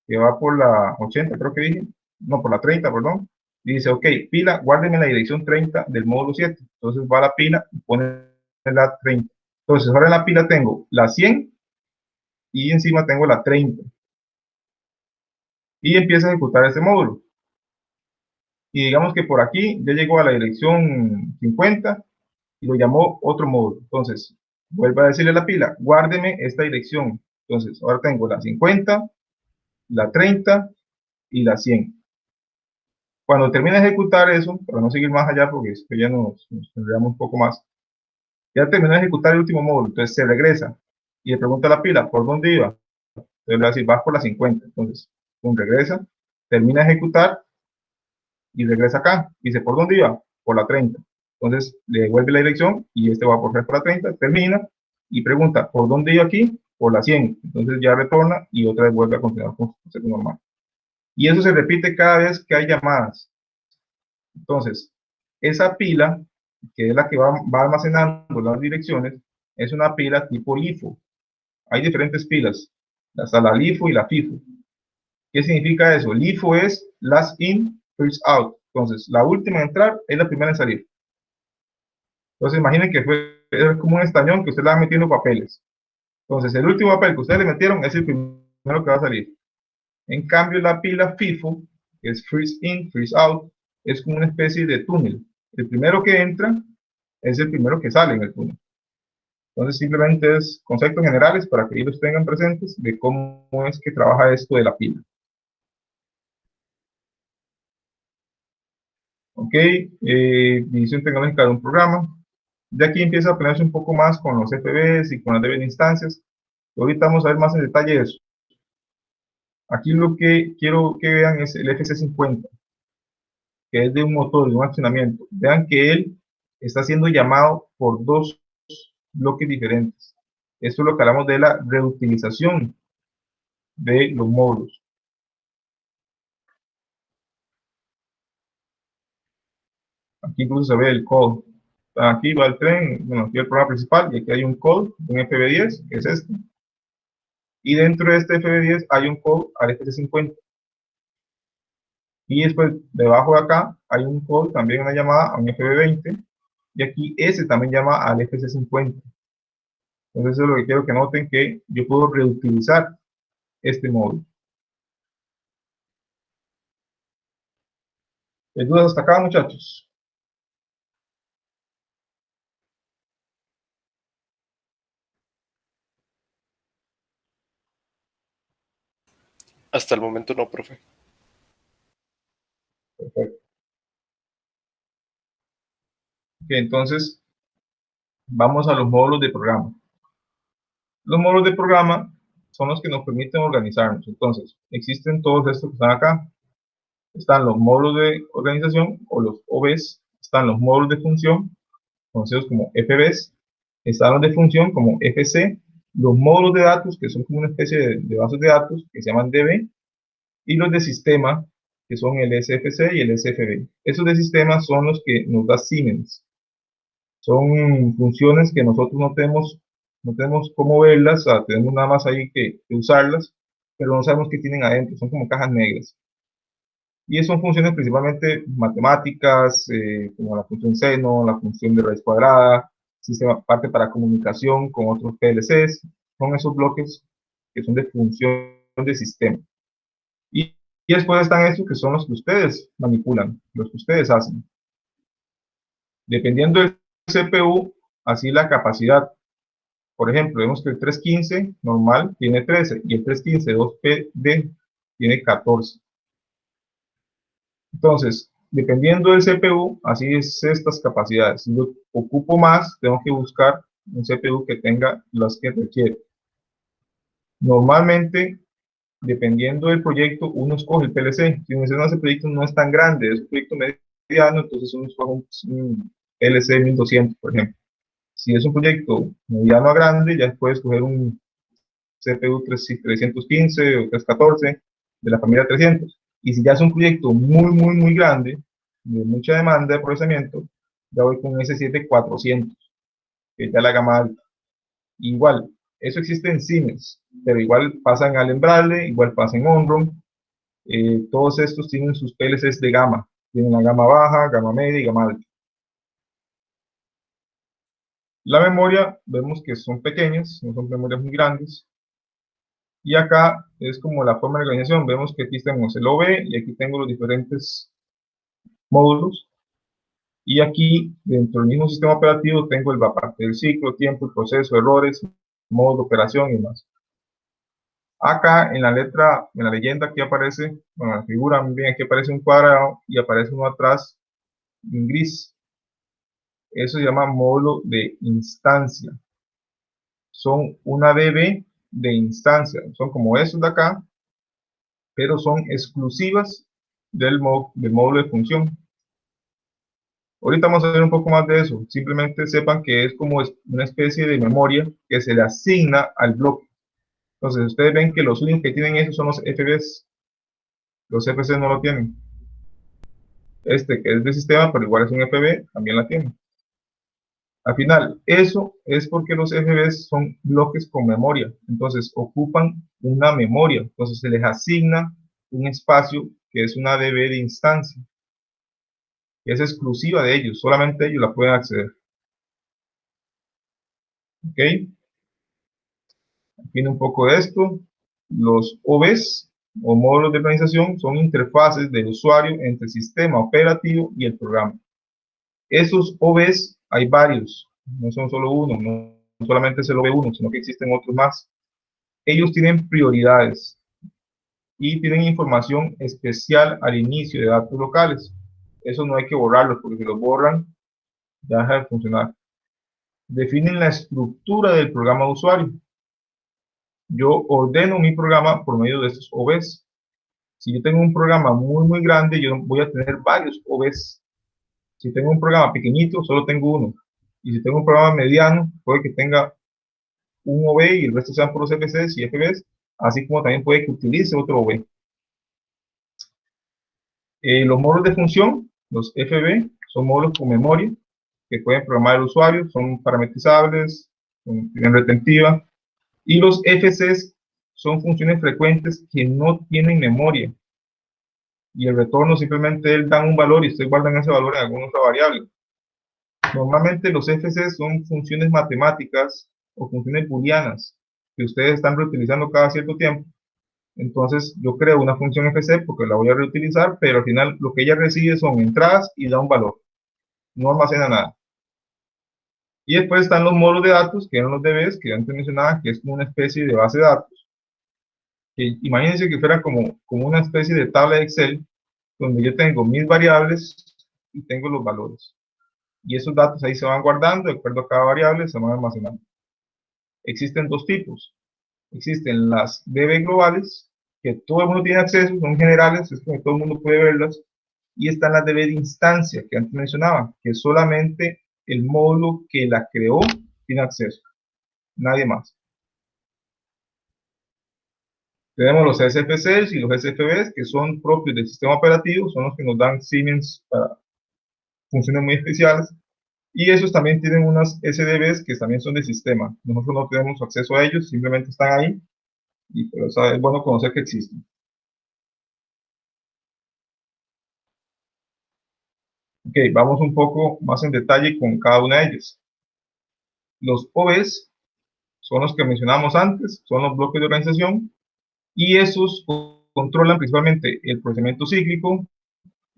que va por la 80, creo que dije. No, por la 30, perdón. Y dice, ok, pila, guárdeme la dirección 30 del módulo 7. Entonces va a la pila y pone la 30. Entonces ahora en la pila tengo la 100 y encima tengo la 30. Y empieza a ejecutar ese módulo. Y digamos que por aquí ya llegó a la dirección 50 y lo llamó otro módulo. Entonces, vuelve a decirle a la pila, guárdeme esta dirección. Entonces, ahora tengo la 50, la 30 y la 100. Cuando termina de ejecutar eso, para no seguir más allá porque esto ya nos enredamos un poco más, ya terminó de ejecutar el último módulo, entonces se regresa y le pregunta a la pila, ¿por dónde iba? Entonces le va a decir, vas por la 50. Entonces, regresa, termina de ejecutar y regresa acá. Dice, ¿por dónde iba? Por la 30. Entonces, le devuelve la dirección y este va por la 30, termina y pregunta, ¿por dónde iba aquí? Por la 100. Entonces ya retorna y otra vez vuelve a continuar con su proceso normal. Y eso se repite cada vez que hay llamadas. Entonces, esa pila, que es la que va almacenando las direcciones, es una pila tipo LIFO. Hay diferentes pilas, hasta la LIFO y la FIFO. ¿Qué significa eso? LIFO es last in, first out. Entonces, la última en entrar es la primera en salir. Entonces, imaginen que es como un estañón que usted le va metiendo papeles. Entonces, el último papel que ustedes le metieron es el primero que va a salir. En cambio, la pila FIFO, que es first in, first out, es como una especie de túnel. El primero que entra es el primero que sale en el túnel. Entonces, simplemente es conceptos generales para que ellos tengan presentes de cómo es que trabaja esto de la pila. Ok, división tecnológica de un programa. De aquí empieza a ponerse un poco más con los FBs y con las debidas instancias. Ahorita vamos a ver más en detalle eso. Aquí lo que quiero que vean es el FC50, que es de un motor, de un accionamiento. Vean que él está siendo llamado por dos bloques diferentes. Esto es lo que hablamos de la reutilización de los módulos. Aquí incluso se ve el code. Aquí va el tren, bueno, aquí el programa principal, y aquí hay un code, un FB10, que es este. Y dentro de este FB10 hay un code al FC50. Y después, debajo de acá, hay un code, también una llamada a un FB20. Y aquí ese también llama al FC50. Entonces eso es lo que quiero que noten, que yo puedo reutilizar este módulo. ¿Hay dudas hasta acá, muchachos? Hasta el momento no, profe. Perfecto. Ok, entonces, vamos a los módulos de programa. Los módulos de programa son los que nos permiten organizarnos. Entonces, existen todos estos que están acá. Están los módulos de organización o los OBs, están los módulos de función, conocidos como FBs, están los de función como FC, los módulos de datos, que son como una especie de bases de datos, que se llaman DB, y los de sistema, que son el SFC y el SFB. Esos de sistema son los que nos da Siemens. Son funciones que nosotros no tenemos cómo verlas, o sea, tenemos nada más ahí que usarlas, pero no sabemos qué tienen adentro, son como cajas negras. Y son funciones principalmente matemáticas, como la función seno, la función de raíz cuadrada, sistema parte para comunicación con otros PLCs, son esos bloques que son de función de sistema. Y después están estos que son los que ustedes manipulan, los que ustedes hacen. Dependiendo del CPU, así la capacidad. Por ejemplo, vemos que el 315 normal tiene 13 y el 315 2PD tiene 14. Entonces, dependiendo del CPU, así es estas capacidades. Si yo ocupo más, tengo que buscar un CPU que tenga las que requiere. Normalmente, dependiendo del proyecto, uno escoge el PLC. Si ese proyecto no es tan grande, es un proyecto mediano, entonces uno escoge un PLC 1200, por ejemplo. Si es un proyecto mediano a grande, ya puedes escoger un CPU 315 o 314 de la familia 300. Y si ya es un proyecto muy grande, de mucha demanda de procesamiento, ya voy con un S7-400, que es ya la gama alta. Igual, eso existe en Siemens, pero igual pasa en Allen Bradley, igual pasa en Omron. Todos estos tienen sus PLCs de gama. Tienen la gama baja, gama media y gama alta. La memoria, vemos que son pequeñas, no son memorias muy grandes. Y acá es como la forma de organización. Vemos que aquí tenemos el OB y aquí tengo los diferentes módulos. Y aquí, dentro del mismo sistema operativo, tengo la parte del ciclo, tiempo, proceso, errores, modo de operación y más. Acá en la letra, en la leyenda, aquí aparece, bueno, la figura, muy bien, aquí aparece un cuadrado y aparece uno atrás en gris. Eso se llama módulo de instancia. Son una DB de instancia. Son como esos de acá, pero son exclusivas del módulo de función. Ahorita vamos a ver un poco más de eso. Simplemente sepan que es como una especie de memoria que se le asigna al bloque. Entonces, ustedes ven que los únicos que tienen eso son los FBs. Los FC no lo tienen. Este que es de sistema, pero igual es un FB, también la tiene. Al final, eso es porque los FBs son bloques con memoria. Entonces, ocupan una memoria. Entonces, se les asigna un espacio que es una DB de instancia. Que es exclusiva de ellos. Solamente ellos la pueden acceder. ¿Ok? Aquí viene un poco de esto. Los OBs o módulos de organización son interfaces del usuario entre el sistema operativo y el programa. Esos OBs hay varios, no son solo uno, no solamente es el OB1, sino que existen otros más. Ellos tienen prioridades y tienen información especial al inicio de datos locales. Eso no hay que borrarlos, porque si los borran, ya deja de funcionar. Definen la estructura del programa de usuario. Yo ordeno mi programa por medio de estos OBs. Si yo tengo un programa muy grande, yo voy a tener varios OBs. Si tengo un programa pequeñito, solo tengo uno. Y si tengo un programa mediano, puede que tenga un OB y el resto sean puros FCs y FBs. así como también puede que utilice otro OV. Los módulos de función, los FB, son módulos con memoria que pueden programar el usuario, son parametrizables, tienen retentiva, y los FCs son funciones frecuentes que no tienen memoria, y el retorno simplemente dan un valor y ustedes guardan ese valor en alguna otra variable. Normalmente los FCs son funciones matemáticas o funciones booleanas que ustedes están reutilizando cada cierto tiempo. Entonces yo creo una función FC porque la voy a reutilizar, pero al final lo que ella recibe son entradas y da un valor, no almacena nada. Y después están los módulos de datos, que eran los DBs, que antes mencionaba, que es como una especie de base de datos. Que imagínense que fuera como una especie de tabla de Excel, donde yo tengo mis variables y tengo los valores. Y esos datos ahí se van guardando, de acuerdo a cada variable, se van almacenando. Existen dos tipos. Existen las DB globales, que todo el mundo tiene acceso, son generales, es que todo el mundo puede verlas. Y están las DB de instancia, que antes mencionaba, que solamente el módulo que la creó tiene acceso, nadie más. Tenemos los SFCs y los SFBs, que son propios del sistema operativo, son los que nos dan Siemens para funciones muy especiales. Y esos también tienen unas SDBs que también son de sistema. Nosotros no tenemos acceso a ellos, simplemente están ahí. Y pero es bueno conocer que existen. Ok, vamos un poco más en detalle con cada una de ellas. Los OVs son los que mencionamos antes, son los bloques de organización, y esos controlan principalmente el procesamiento cíclico,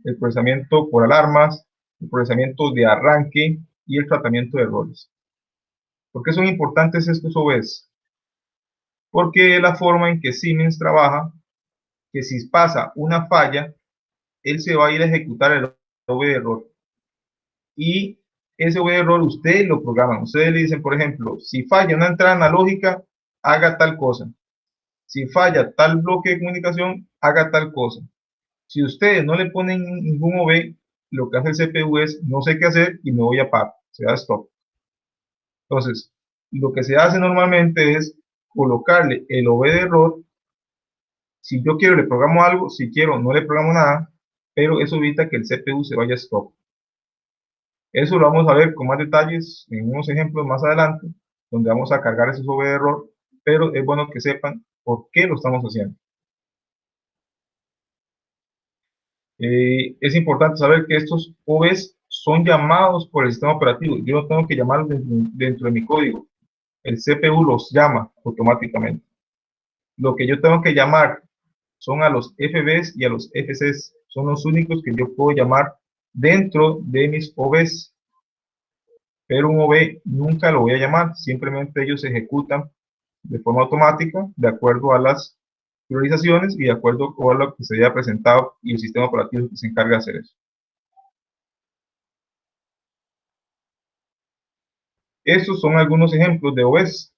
el procesamiento por alarmas, el procesamiento de arranque y el tratamiento de errores. ¿Por qué son importantes estos OVs? Porque es la forma en que Siemens trabaja, que si pasa una falla, él se va a ir a ejecutar el OV de error. Y ese OV de error ustedes lo programan. Ustedes le dicen, por ejemplo, si falla una entrada analógica, haga tal cosa. Si falla tal bloque de comunicación, haga tal cosa. Si ustedes no le ponen ningún OV, lo que hace el CPU es, no sé qué hacer y me voy a par, se da stop. Entonces, lo que se hace normalmente es colocarle el OV de error. Si yo quiero le programo algo, si quiero no le programo nada, pero eso evita que el CPU se vaya a stop. Eso lo vamos a ver con más detalles en unos ejemplos más adelante, donde vamos a cargar esos OV de error, pero es bueno que sepan por qué lo estamos haciendo. Es importante saber que estos OVs son llamados por el sistema operativo. Yo no tengo que llamarlos dentro de mi código. El CPU los llama automáticamente. Lo que yo tengo que llamar son a los FBs y a los FCs. Son los únicos que yo puedo llamar dentro de mis OVs. Pero un OV nunca lo voy a llamar. Simplemente ellos se ejecutan de forma automática de acuerdo a las priorizaciones y de acuerdo a lo que se haya presentado y el sistema operativo que se encarga de hacer eso. Estos son algunos ejemplos de OVs.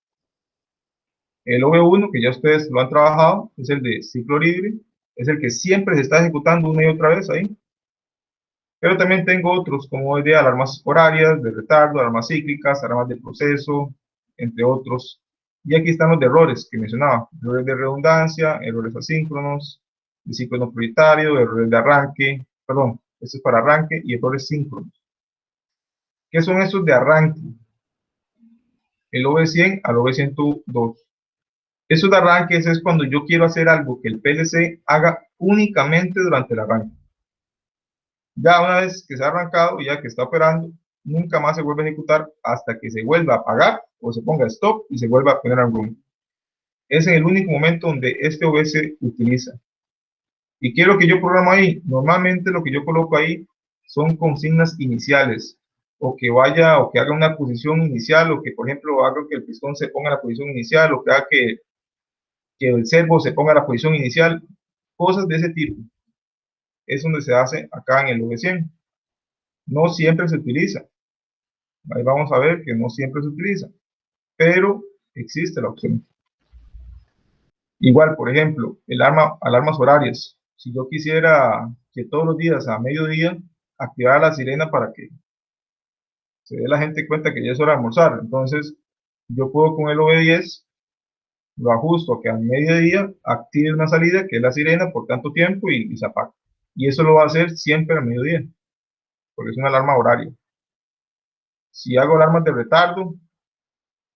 El OV1, que ya ustedes lo han trabajado, es el de ciclo libre, es el que siempre se está ejecutando una y otra vez ahí. Pero también tengo otros, como el de alarmas horarias, de retardo, alarmas cíclicas, alarmas de proceso, entre otros. Y aquí están los de errores que mencionaba, errores de redundancia, errores asíncronos, de ciclo no prioritario, errores de arranque, perdón, esto es para arranque, y errores síncronos. ¿Qué son estos de arranque? El OV100 al OV102. Esos de arranques es cuando yo quiero hacer algo que el PLC haga únicamente durante el arranque. Ya una vez que se ha arrancado, ya que está operando, nunca más se vuelve a ejecutar hasta que se vuelva a apagar o se ponga stop y se vuelva a poner en run. Es en el único momento donde este OV se utiliza. ¿Y qué es lo que yo programo ahí? Normalmente lo que yo coloco ahí son consignas iniciales, o que vaya, o que haga una posición inicial, o que por ejemplo haga que el pistón se ponga en la posición inicial, o que haga que el servo se ponga en la posición inicial, cosas de ese tipo. Es donde se hace acá en el OV100. No siempre se utiliza. Ahí vamos a ver que no siempre se utiliza, pero existe la opción. Igual, por ejemplo, alarmas horarias. Si yo quisiera que todos los días a mediodía activara la sirena para que se dé la gente cuenta que ya es hora de almorzar, entonces yo puedo con el OV10 lo ajusto a que al mediodía active una salida que es la sirena por tanto tiempo y se apaga. Y eso lo va a hacer siempre al mediodía, porque es una alarma horaria. Si hago alarmas de retardo,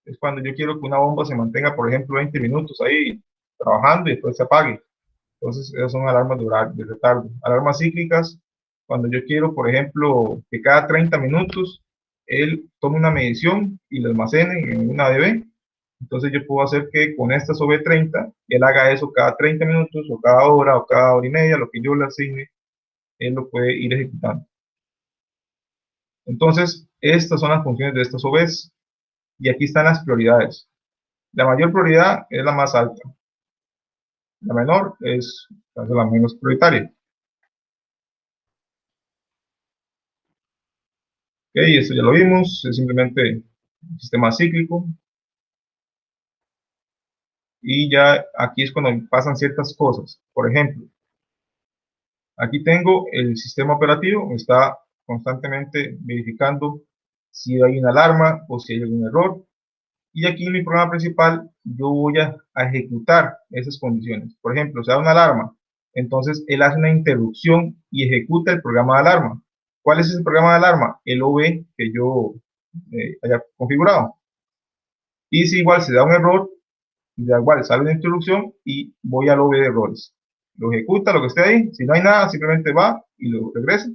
es cuando yo quiero que una bomba se mantenga, por ejemplo, 20 minutos ahí trabajando y después se apague. Entonces, esas son alarmas de horario, de retardo. Alarmas cíclicas, cuando yo quiero, por ejemplo, que cada 30 minutos él tome una medición y la almacene en una DB. Entonces, yo puedo hacer que con esta OV30, él haga eso cada 30 minutos, o cada hora y media, lo que yo le asigne, él lo puede ir ejecutando. Entonces, estas son las funciones de estas OVs. Y aquí están las prioridades. La mayor prioridad es la más alta. La menor es la menos prioritaria. Ok, esto ya lo vimos. Es simplemente un sistema cíclico. Y ya aquí es cuando pasan ciertas cosas. Por ejemplo, aquí tengo el sistema operativo. Está constantemente verificando si hay una alarma o si hay algún error. Y aquí en mi programa principal yo voy a ejecutar esas condiciones. Por ejemplo, se da una alarma, entonces él hace una interrupción y ejecuta el programa de alarma. ¿Cuál es ese programa de alarma? El OV que yo haya configurado. Y si igual se da un error, da igual, sale una interrupción y voy al OV de errores. Lo ejecuta, lo que esté ahí. Si no hay nada, simplemente va y lo regresa.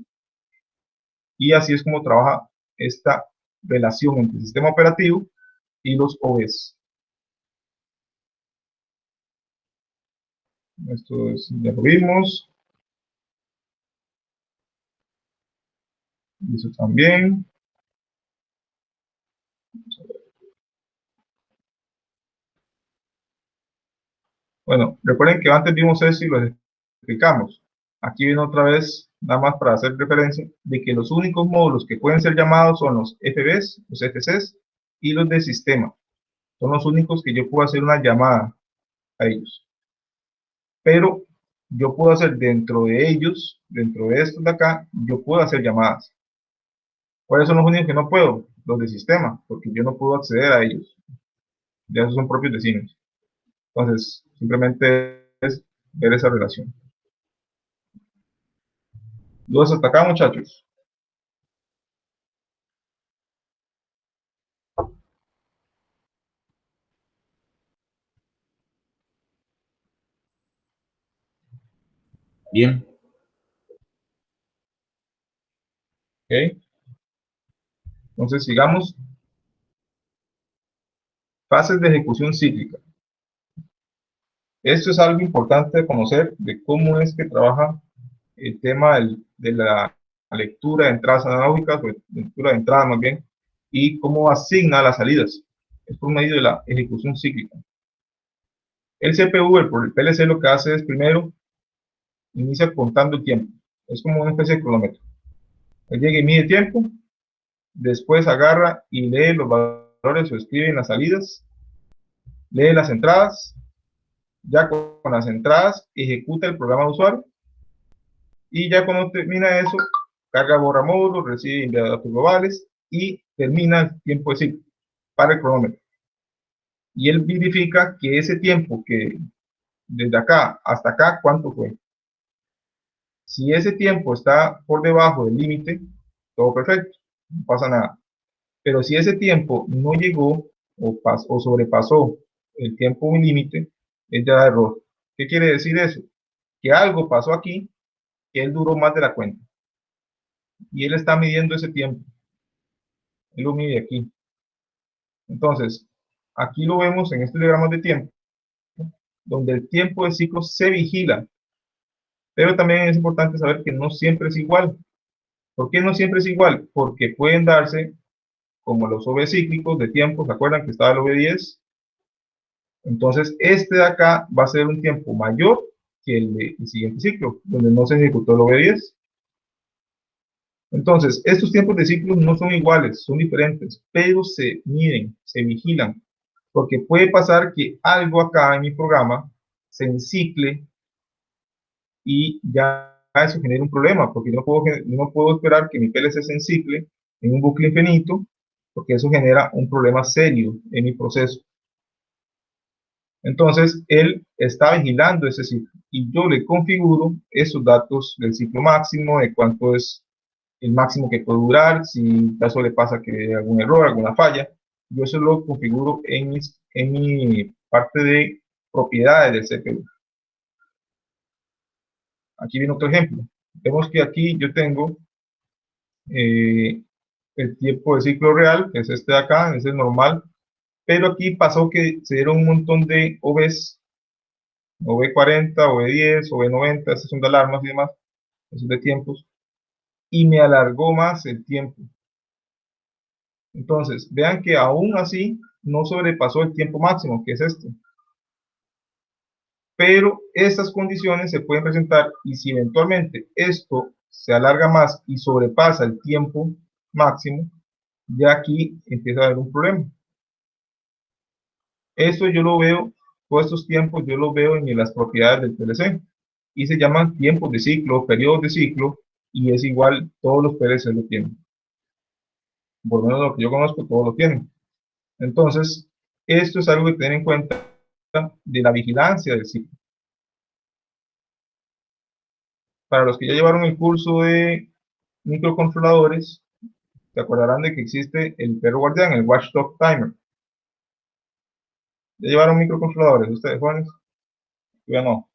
Y así es como trabaja esta relación entre el sistema operativo y los OVs. Esto es, ya lo vimos. Y eso también. Bueno, recuerden que antes vimos eso y lo explicamos. Aquí viene otra vez, nada más para hacer referencia, de que los únicos módulos que pueden ser llamados son los FBs, los FCs y los de sistema. Son los únicos que yo puedo hacer una llamada a ellos. Pero yo puedo hacer dentro de ellos, dentro de estos de acá, yo puedo hacer llamadas. ¿Cuáles son los únicos que no puedo? Los de sistema, porque yo no puedo acceder a ellos. Ya esos son propios vecinos. Entonces, simplemente es ver esa relación. ¿Dudas hasta acá, muchachos? Bien. ¿Ok? Entonces, sigamos. Fases de ejecución cíclica. Esto es algo importante de conocer de cómo es que trabaja el tema de la lectura de entradas analógicas, o lectura de entradas más bien, y cómo asigna las salidas. Es por medio de la ejecución cíclica. El CPU, el PLC, lo que hace es primero inicia contando el tiempo. Es como una especie de cronómetro. Él llega y mide tiempo, después agarra y lee los valores o escribe en las salidas, lee las entradas, ya con las entradas ejecuta el programa de usuario, y ya cuando termina eso, carga borra módulos, recibe y envía datos globales, y termina el tiempo de ciclo para el cronómetro. Y él verifica que ese tiempo que desde acá hasta acá, ¿cuánto fue? Si ese tiempo está por debajo del límite, todo perfecto, no pasa nada. Pero si ese tiempo no llegó o sobrepasó el tiempo límite, es ya error. ¿Qué quiere decir eso? Que algo pasó aquí, que él duró más de la cuenta. Y él está midiendo ese tiempo. Él lo mide aquí. Entonces, aquí lo vemos en estos diagramas de tiempo, donde el tiempo de ciclo se vigila. Pero también es importante saber que no siempre es igual. ¿Por qué no siempre es igual? Porque pueden darse como los OV cíclicos de tiempo. ¿Se acuerdan que estaba el OV10? Entonces, este de acá va a ser un tiempo mayor que el del siguiente ciclo, donde no se ejecutó el OV10. Entonces, estos tiempos de ciclo no son iguales, son diferentes, pero se miden, se vigilan, porque puede pasar que algo acá en mi programa se encicle y ya eso genera un problema, porque no puedo esperar que mi PLC se encicle en un bucle infinito, porque eso genera un problema serio en mi proceso. Entonces, él está vigilando ese ciclo y yo le configuro esos datos del ciclo máximo, de cuánto es el máximo que puede durar, si en caso le pasa que hay algún error, alguna falla, yo eso lo configuro en mi parte de propiedades del CPU. Aquí viene otro ejemplo. Vemos que aquí yo tengo el tiempo de ciclo real, que es este de acá, es el normal, pero aquí pasó que se dieron un montón de OVs, OV40, OV10, OV90, estas son de alarmas y demás, esos de tiempos, y me alargó más el tiempo. Entonces, vean que aún así no sobrepasó el tiempo máximo, que es este. Pero estas condiciones se pueden presentar y si eventualmente esto se alarga más y sobrepasa el tiempo máximo, ya aquí empieza a haber un problema. Esto yo lo veo, todos estos tiempos yo los veo en las propiedades del PLC y se llaman tiempos de ciclo, periodos de ciclo y es igual, todos los PLC lo tienen. Por lo menos lo que yo conozco, todos lo tienen. Entonces, esto es algo que tener en cuenta de la vigilancia del ciclo. Para los que ya llevaron el curso de microcontroladores, se acordarán de que existe el perro guardián, el watchdog timer. ¿Ya llevaron microcontroladores ustedes, jóvenes? Ya no.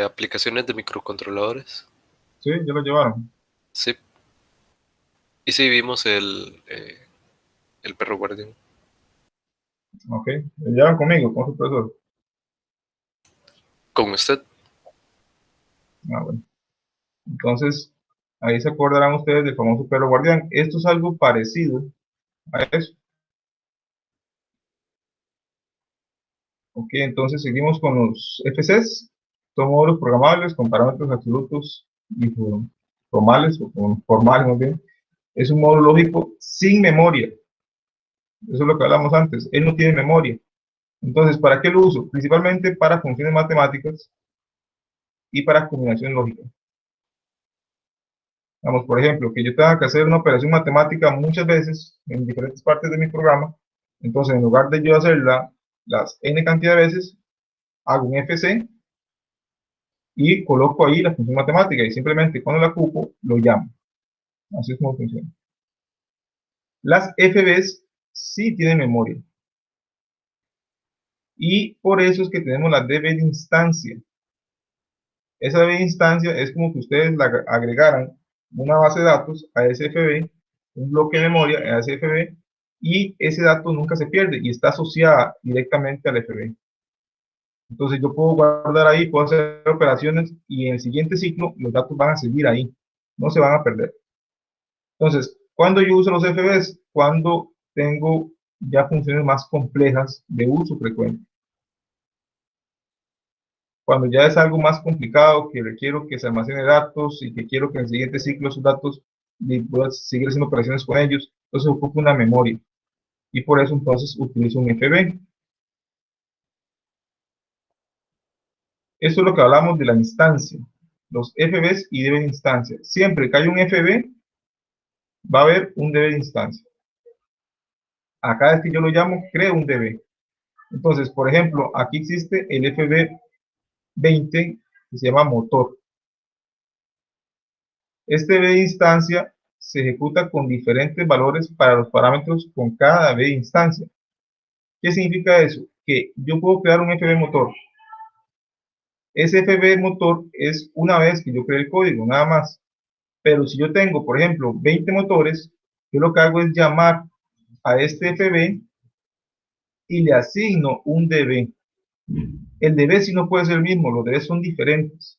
Aplicaciones de microcontroladores. Sí, ya lo llevaron. Sí. Y sí, vimos el perro guardián. Ok. ¿Lo llevan conmigo, con su profesor? Con usted. Ah, bueno. Entonces, ahí se acordarán ustedes del famoso perro guardián. Esto es algo parecido a eso. Ok, entonces seguimos con los FCs. Son módulos programables con parámetros absolutos y formales, o formales más bien. Es un módulo lógico sin memoria. Eso es lo que hablamos antes. Él no tiene memoria. Entonces, ¿para qué lo uso? Principalmente para funciones matemáticas y para combinación lógica. Vamos, por ejemplo, que yo tenga que hacer una operación matemática muchas veces en diferentes partes de mi programa. Entonces, en lugar de yo hacerla las n cantidad de veces, hago un FC y coloco ahí la función matemática y simplemente cuando la ocupo, lo llamo. Así es como funciona. Las FBs sí tienen memoria. Y por eso es que tenemos la DB de instancia. Esa DB de instancia es como que ustedes la agregaran una base de datos a ese FB, un bloque de memoria a ese FB, y ese dato nunca se pierde y está asociada directamente al FB. Entonces yo puedo guardar ahí, puedo hacer operaciones y en el siguiente ciclo los datos van a seguir ahí, no se van a perder. Entonces, ¿cuándo yo uso los FBs? Cuando tengo ya funciones más complejas de uso frecuente. Cuando ya es algo más complicado, que requiero que se almacene datos y que quiero que en el siguiente ciclo esos datos pueda seguir haciendo operaciones con ellos, entonces ocupo una memoria. Y por eso entonces utilizo un FB. Esto es lo que hablamos de la instancia. Los FBs y DB de instancia. Siempre que hay un FB, va a haber un DB de instancia. A cada vez que yo lo llamo, creo un DB. Entonces, por ejemplo, aquí existe el FB20 que se llama motor. Este DB de instancia se ejecuta con diferentes valores para los parámetros con cada DB de instancia. ¿Qué significa eso? Que yo puedo crear un FB motor. Ese FB motor es una vez que yo cree el código, nada más. Pero si yo tengo, por ejemplo, 20 motores, yo lo que hago es llamar a este FB y le asigno un DB. El DB sí no puede ser el mismo, los DB son diferentes.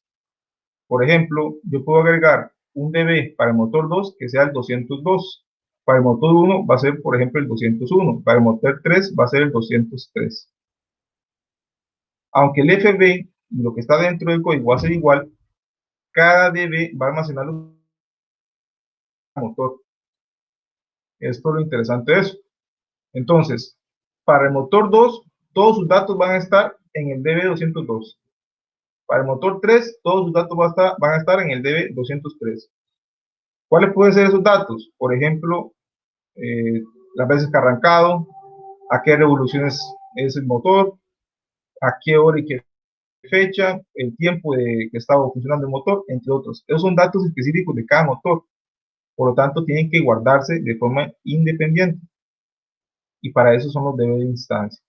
Por ejemplo, yo puedo agregar un DB para el motor 2 que sea el 202. Para el motor 1 va a ser, por ejemplo, el 201. Para el motor 3 va a ser el 203. Aunque el FB, lo que está dentro del código va a ser igual, cada DB va a almacenar un motor. Esto es lo interesante de eso. Entonces, para el motor 2, todos sus datos van a estar en el DB202. Para el motor 3, todos sus datos van a estar en el DB203. ¿Cuáles pueden ser esos datos? Por ejemplo, las veces que ha arrancado, a qué revoluciones es el motor, a qué hora y qué fecha, el tiempo de que estaba funcionando el motor, entre otros. Esos son datos específicos de cada motor. Por lo tanto, tienen que guardarse de forma independiente. Y para eso son los DB de instancia.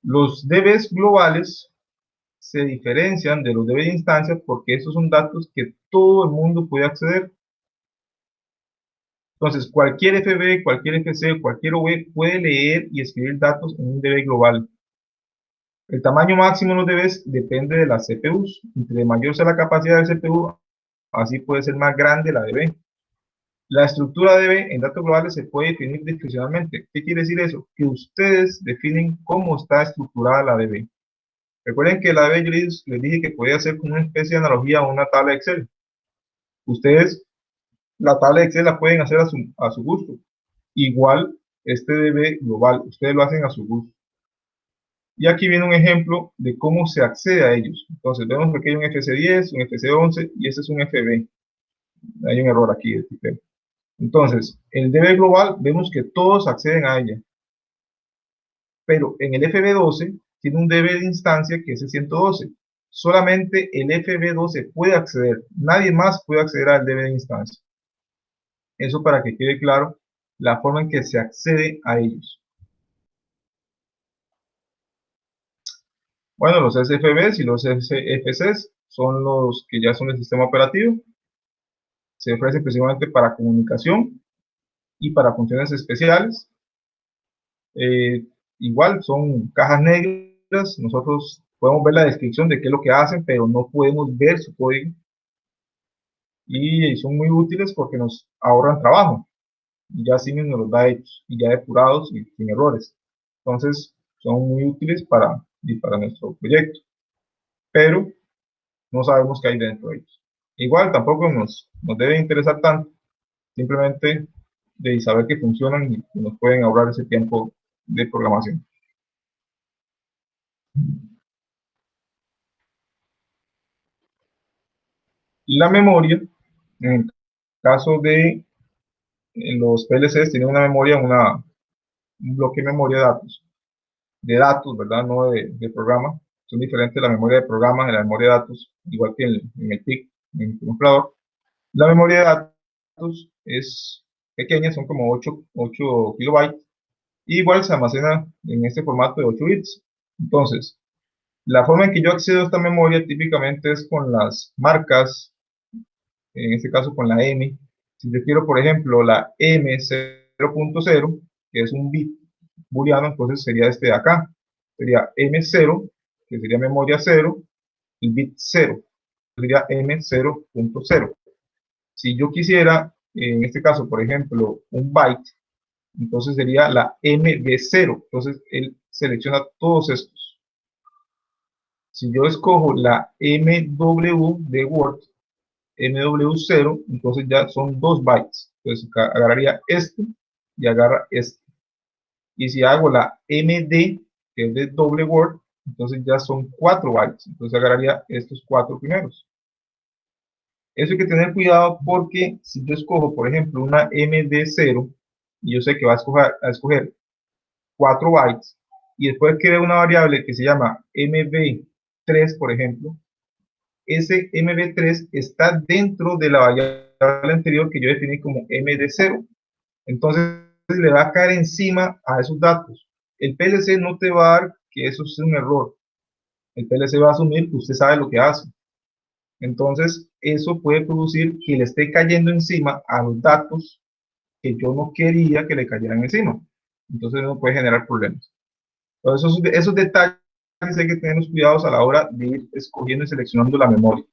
Los DBs globales se diferencian de los DB de instancia porque esos son datos que todo el mundo puede acceder. Entonces, cualquier FB, cualquier FC, cualquier OB puede leer y escribir datos en un DB global. El tamaño máximo de los DBs depende de las CPUs. Entre mayor sea la capacidad del CPU, así puede ser más grande la DB. La estructura DB en datos globales se puede definir discrecionalmente. ¿Qué quiere decir eso? Que ustedes definen cómo está estructurada la DB. Recuerden que la DB yo les dije que podía ser como una especie de analogía a una tabla de Excel. Ustedes la tabla de Excel la pueden hacer a su gusto. Igual este DB global, ustedes lo hacen a su gusto. Y aquí viene un ejemplo de cómo se accede a ellos. Entonces vemos que aquí hay un FC10, un FC11 y este es un FB. Hay un error aquí de tipo. Entonces, el DB global vemos que todos acceden a ella. Pero en el FB12 tiene un DB de instancia que es el 112. Solamente el FB12 puede acceder. Nadie más puede acceder al DB de instancia. Eso para que quede claro la forma en que se accede a ellos. Bueno, los SFBs y los SFCs son los que ya son el sistema operativo. Se ofrecen principalmente para comunicación y para funciones especiales. Igual son cajas negras. Nosotros podemos ver la descripción de qué es lo que hacen, pero no podemos ver su código. Y son muy útiles porque nos ahorran trabajo. Y ya así nos los da hechos y ya depurados y sin errores. Entonces, son muy útiles para nuestro proyecto. Pero no sabemos qué hay dentro de ellos. Igual tampoco nos debe interesar tanto, simplemente de saber que funcionan y que nos pueden ahorrar ese tiempo de programación. La memoria, en el caso de los PLCs, tiene una memoria, un bloque de memoria de datos, ¿verdad? No de programa. Son diferentes la memoria de programa de la memoria de datos, igual que en el PIC, en el computador. La memoria de datos es pequeña, son como 8 kilobytes, y igual se almacena en este formato de 8 bits. Entonces, la forma en que yo accedo a esta memoria típicamente es con las marcas, en este caso con la M. Si yo quiero, por ejemplo, la M0.0, que es un bit booleano, entonces sería este de acá. Sería M0, que sería memoria 0, y bit 0, sería M0.0. Si yo quisiera, en este caso, por ejemplo, un byte, entonces sería la MB0. Entonces él selecciona todos estos. Si yo escojo la MW de Word, MW0, entonces ya son 2 bytes. Entonces agarraría este y agarra este. Y si hago la MD, que es de doble Word, entonces ya son 4 bytes. Entonces agarraría estos 4 primeros. Eso hay que tener cuidado porque si yo escojo, por ejemplo, una MD0, y yo sé que va a escoger 4 bytes, y después creo una variable que se llama MB3, por ejemplo, ese MB3 está dentro de la variable anterior que yo definí como MD0. Entonces le va a caer encima a esos datos. El PLC no te va a dar que eso es un error. El PLC va a asumir que usted sabe lo que hace. Entonces, eso puede producir que le esté cayendo encima a los datos que yo no quería que le cayeran encima. Entonces, no puede generar problemas. Entonces, esos detalles hay que tener cuidados a la hora de ir escogiendo y seleccionando la memoria.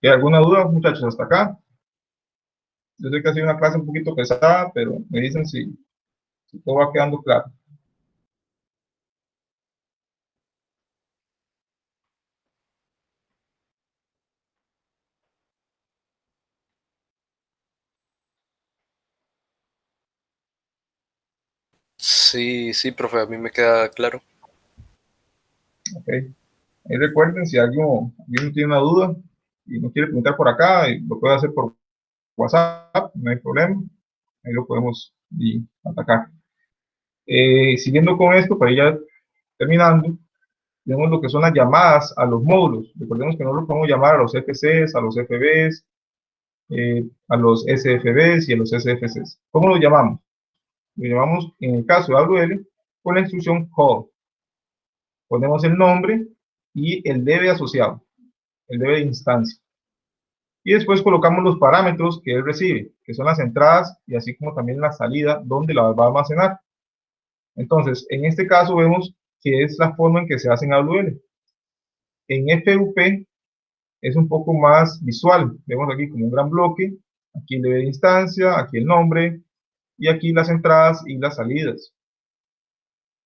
¿Hay alguna duda, muchachos, hasta acá? Yo sé que ha sido una clase un poquito pesada, pero me dicen si todo va quedando claro. Sí, sí, profe, a mí me queda claro. Ok. Ahí recuerden, si alguien tiene una duda y no quiere preguntar por acá, lo puede hacer por WhatsApp, no hay problema. Ahí lo podemos atacar. Siguiendo con esto, para ir ya terminando, tenemos lo que son las llamadas a los módulos. Recordemos que no los podemos llamar a los FCs, a los FBs, a los SFBs y a los SFCs. ¿Cómo los llamamos? Lo llamamos, en el caso de AWL, con la instrucción call. Ponemos el nombre y el DB asociado, el DB de instancia. Y después colocamos los parámetros que él recibe, que son las entradas y así como también la salida donde la va a almacenar. Entonces, en este caso vemos que es la forma en que se hace en AWL. En FUP es un poco más visual. Vemos aquí como un gran bloque, aquí el DB de instancia, aquí el nombre, y aquí las entradas y las salidas.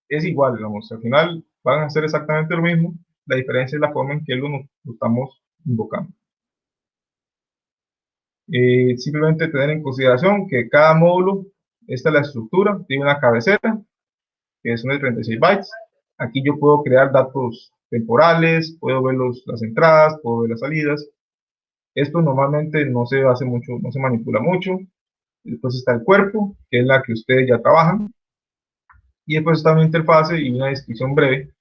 Es igual, digamos, al final van a ser exactamente lo mismo, la diferencia es la forma en que lo estamos invocando. Simplemente tener en consideración que cada módulo, esta es la estructura, tiene una cabecera, que son de 36 bytes. Aquí yo puedo crear datos temporales, puedo ver las entradas, puedo ver las salidas. Esto normalmente no se hace mucho, no se manipula mucho. Después está el cuerpo, que es la que ustedes ya trabajan. Y después está una interfase y una descripción breve,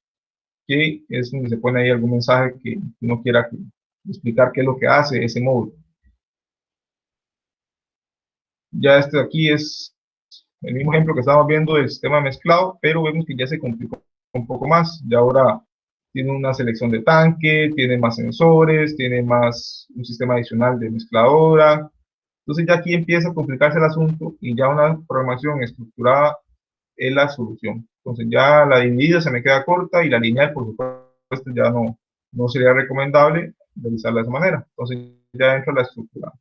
que es donde se pone ahí algún mensaje que uno quiera explicar qué es lo que hace ese módulo. Ya este de aquí es el mismo ejemplo que estábamos viendo del sistema mezclado, pero vemos que ya se complicó un poco más. Ya ahora tiene una selección de tanque, tiene más sensores, tiene más un sistema adicional de mezcladora. Entonces ya aquí empieza a complicarse el asunto y ya una programación estructurada es la solución. Entonces ya la dividida se me queda corta y la lineal, por supuesto, ya no sería recomendable realizarla de esa manera. Entonces ya entra la estructura.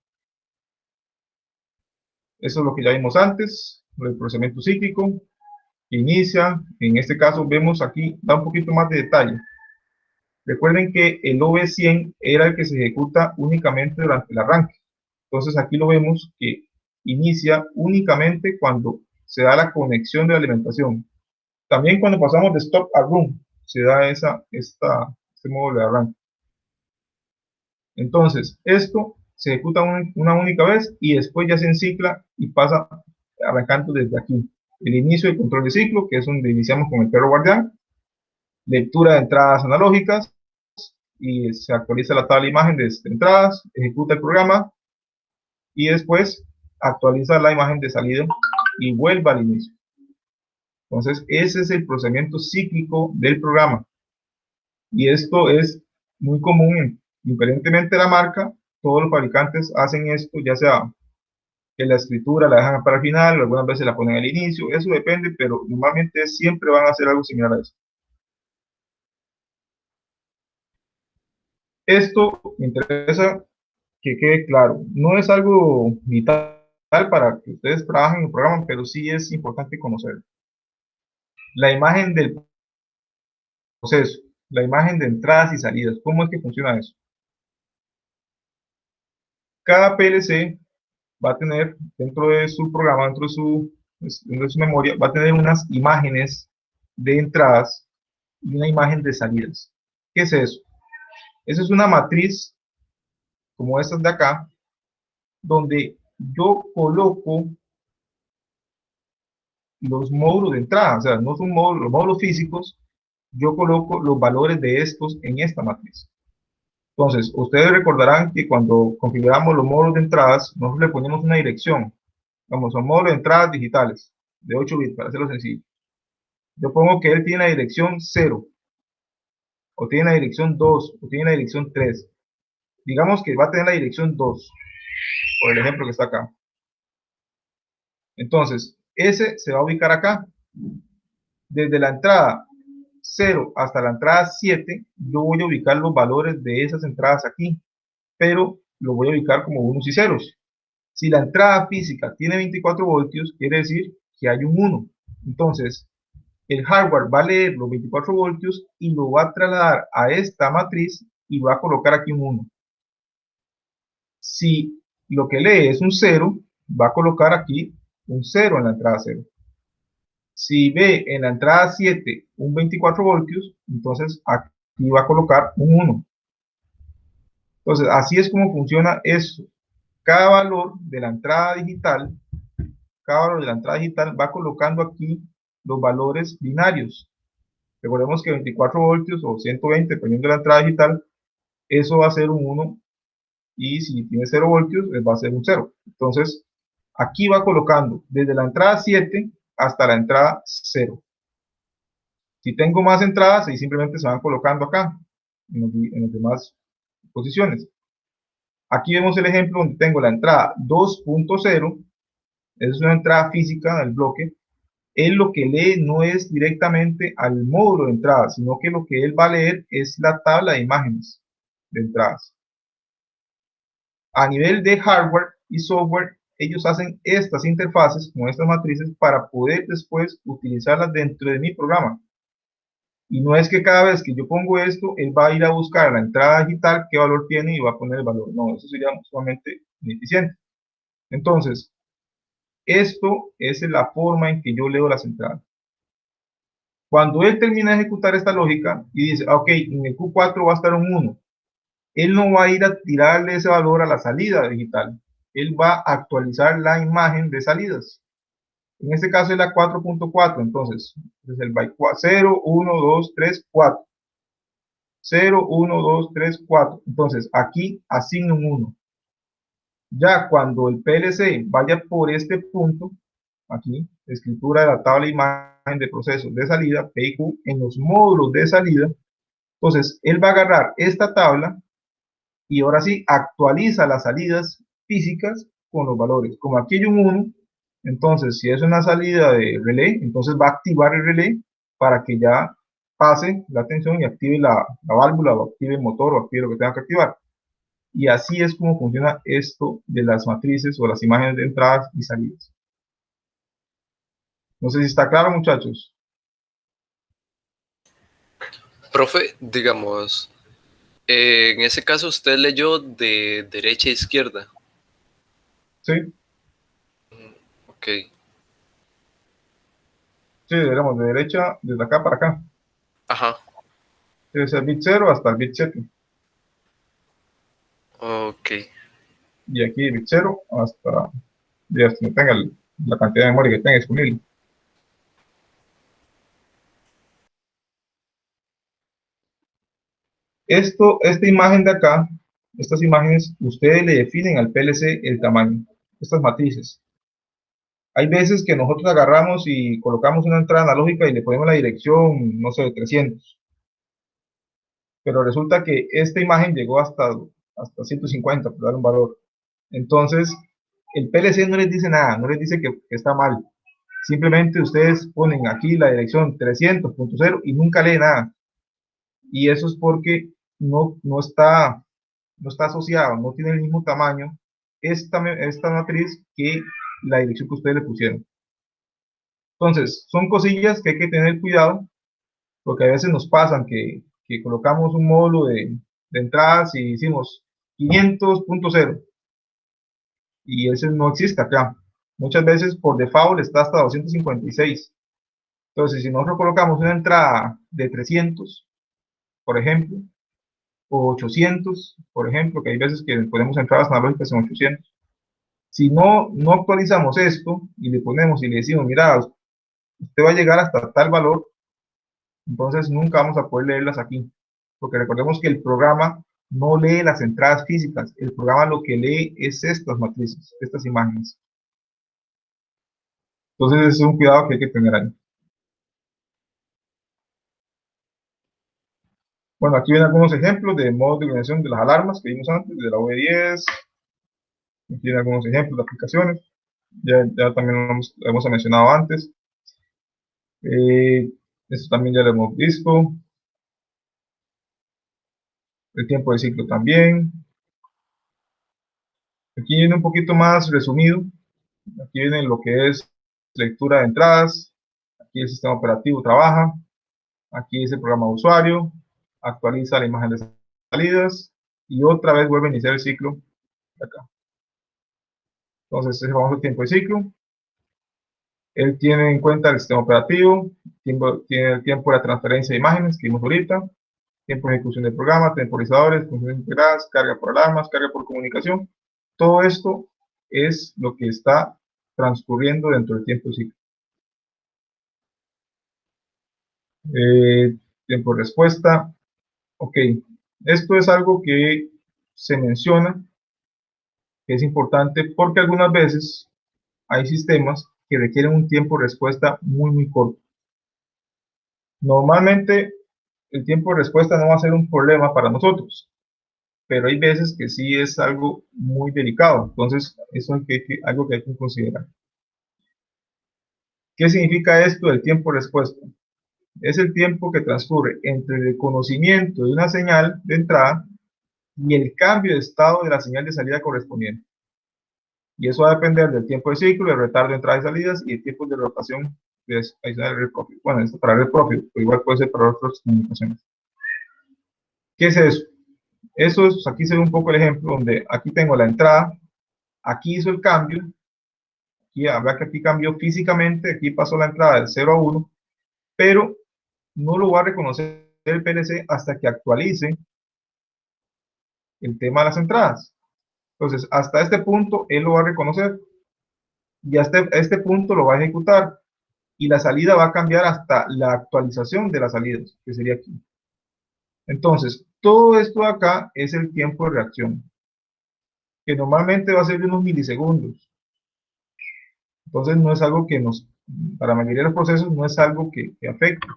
Eso es lo que ya vimos antes, el procesamiento cíclico, que inicia. En este caso vemos aquí, da un poquito más de detalle. Recuerden que el OV100 era el que se ejecuta únicamente durante el arranque. Entonces aquí lo vemos que inicia únicamente cuando se da la conexión de la alimentación. También cuando pasamos de stop a run, se da este modo de arranque. Entonces, esto se ejecuta una única vez y después ya se encicla y pasa arrancando desde aquí. El inicio del control de ciclo, que es donde iniciamos con el perro guardián, lectura de entradas analógicas y se actualiza la tabla de imagen de entradas, ejecuta el programa y después actualiza la imagen de salida y vuelve al inicio. Entonces, ese es el procedimiento cíclico del programa. Y esto es muy común, independientemente de la marca, todos los fabricantes hacen esto, ya sea que la escritura la dejan para el final, algunas veces la ponen al inicio, eso depende, pero normalmente siempre van a hacer algo similar a eso. Esto me interesa que quede claro, no es algo vital para que ustedes trabajen en el programa, pero sí es importante conocer. La imagen del proceso, la imagen de entradas y salidas, ¿cómo es que funciona eso? Cada PLC va a tener dentro de su programa, dentro de su memoria, va a tener unas imágenes de entradas y una imagen de salidas. ¿Qué es eso? Eso es una matriz, como estas de acá, donde yo coloco los módulos de entrada, o sea, no son módulos, los módulos físicos, yo coloco los valores de estos en esta matriz. Entonces, ustedes recordarán que cuando configuramos los módulos de entradas, nosotros le ponemos una dirección. Vamos, son módulos de entradas digitales, de 8 bits, para hacerlo sencillo. Yo pongo que él tiene la dirección 0, o tiene la dirección 2, o tiene la dirección 3. Digamos que va a tener la dirección 2, por el ejemplo que está acá. Entonces, ese se va a ubicar acá. Desde la entrada 0 hasta la entrada 7, yo voy a ubicar los valores de esas entradas aquí, pero lo voy a ubicar como unos y ceros. Si la entrada física tiene 24 voltios, quiere decir que hay un 1. Entonces, el hardware va a leer los 24 voltios y lo va a trasladar a esta matriz y va a colocar aquí un 1. Si lo que lee es un 0, va a colocar aquí un 0 en la entrada 0. Si ve en la entrada 7 un 24 voltios, entonces aquí va a colocar un 1. Entonces, así es como funciona esto. Cada valor de la entrada digital, va colocando aquí los valores binarios. Recordemos que 24 voltios o 120, dependiendo de la entrada digital, eso va a ser un 1, y si tiene 0 voltios, va a ser un 0. Entonces, aquí va colocando desde la entrada 7 hasta la entrada 0. Si tengo más entradas, ahí simplemente se van colocando acá, en las demás posiciones. Aquí vemos el ejemplo donde tengo la entrada 2.0, es una entrada física del bloque. Él lo que lee no es directamente al módulo de entrada, sino que lo que él va a leer es la tabla de imágenes de entradas. A nivel de hardware y software, ellos hacen estas interfaces con estas matrices para poder después utilizarlas dentro de mi programa. Y no es que cada vez que yo pongo esto, él va a ir a buscar la entrada digital, qué valor tiene y va a poner el valor. No, eso sería sumamente ineficiente. Entonces, esto es la forma en que yo leo las entradas. Cuando él termina de ejecutar esta lógica y dice, ok, en el Q4 va a estar un 1, él no va a ir a tirarle ese valor a la salida digital. Él va a actualizar la imagen de salidas. En este caso es la 4.4, entonces es el byte 0, 1, 2, 3, 4. 0, 1, 2, 3, 4. Entonces aquí asigno un 1. Ya cuando el PLC vaya por este punto, aquí, escritura de la tabla de imagen de procesos de salida, PIQ, en los módulos de salida, entonces él va a agarrar esta tabla y ahora sí actualiza las salidas físicas con los valores. Como aquí hay un 1, entonces si es una salida de relé, entonces va a activar el relé para que ya pase la tensión y active la válvula, o active el motor, o active lo que tenga que activar. Y así es como funciona esto de las matrices o las imágenes de entradas y salidas. No sé si está claro, muchachos. Profe, digamos, en ese caso usted leyó de derecha a izquierda. Sí, Ok, sí, digamos, de derecha, desde acá para acá. ajá, Desde el bit 0 hasta el bit 7. ok. Y aquí el bit 0 hasta que tenga la cantidad de memoria que tenga disponible. Esta imagen de acá, estas imágenes, ustedes le definen al PLC el tamaño, estas matrices. Hay veces que nosotros agarramos y colocamos una entrada analógica y le ponemos la dirección, no sé, 300. Pero resulta que esta imagen llegó hasta 150, por dar un valor. Entonces, el PLC no les dice nada, no les dice que está mal. Simplemente ustedes ponen aquí la dirección 300.0 y nunca lee nada. Y eso es porque no está asociado, no tiene el mismo tamaño esta matriz que la dirección que ustedes le pusieron. Entonces, son cosillas que hay que tener cuidado, porque a veces nos pasan que colocamos un módulo de entradas y decimos 500.0 y ese no existe acá. Muchas veces por default está hasta 256. Entonces, si nosotros colocamos una entrada de 300, por ejemplo, o 800, por ejemplo, que hay veces que ponemos entradas analógicas en 800. Si no actualizamos esto y le ponemos y le decimos, mira, usted va a llegar hasta tal valor, entonces nunca vamos a poder leerlas aquí. Porque recordemos que el programa no lee las entradas físicas, el programa lo que lee es estas matrices, estas imágenes. Entonces es un cuidado que hay que tener ahí. Bueno, aquí ven algunos ejemplos de modos de organización de las alarmas que vimos antes, de la V10. Aquí vienen algunos ejemplos de aplicaciones. Ya también lo hemos mencionado antes. Esto también ya lo hemos visto. El tiempo de ciclo también. Aquí viene un poquito más resumido. Aquí viene lo que es lectura de entradas. Aquí el sistema operativo trabaja. Aquí es el programa de usuario. Actualiza la imagen de salidas. Y otra vez vuelve a iniciar el ciclo de acá. Entonces, vamos al tiempo de ciclo. Él tiene en cuenta el sistema operativo, tiene el tiempo de la transferencia de imágenes que vimos ahorita, tiempo de ejecución del programa, temporizadores, funciones integradas, carga por alarmas, carga por comunicación. Todo esto es lo que está transcurriendo dentro del tiempo de ciclo. Tiempo de respuesta. Ok, esto es algo que se menciona, que es importante porque algunas veces hay sistemas que requieren un tiempo de respuesta muy corto. Normalmente el tiempo de respuesta no va a ser un problema para nosotros, pero hay veces que sí es algo muy delicado, entonces eso es algo que hay que considerar. ¿Qué significa esto del tiempo de respuesta? Es el tiempo que transcurre entre el conocimiento de una señal de entrada y el cambio de estado de la señal de salida correspondiente. Y eso va a depender del tiempo de ciclo, del retardo de entradas y salidas y el tiempo de rotación adicional de red profit. Bueno, esto para red profit, pero igual puede ser para otras comunicaciones. ¿Qué es eso? Eso es, aquí se ve un poco el ejemplo donde aquí tengo la entrada, aquí hizo el cambio, aquí habrá que aquí cambió físicamente, aquí pasó la entrada del 0 a 1, pero no lo va a reconocer el PLC hasta que actualice el tema de las entradas. Entonces, hasta este punto él lo va a reconocer y hasta este punto lo va a ejecutar y la salida va a cambiar hasta la actualización de las salidas, que sería aquí. Entonces, todo esto de acá es el tiempo de reacción, que normalmente va a ser de unos milisegundos. Entonces, no es algo que para la mayoría de los procesos, no es algo que afecte.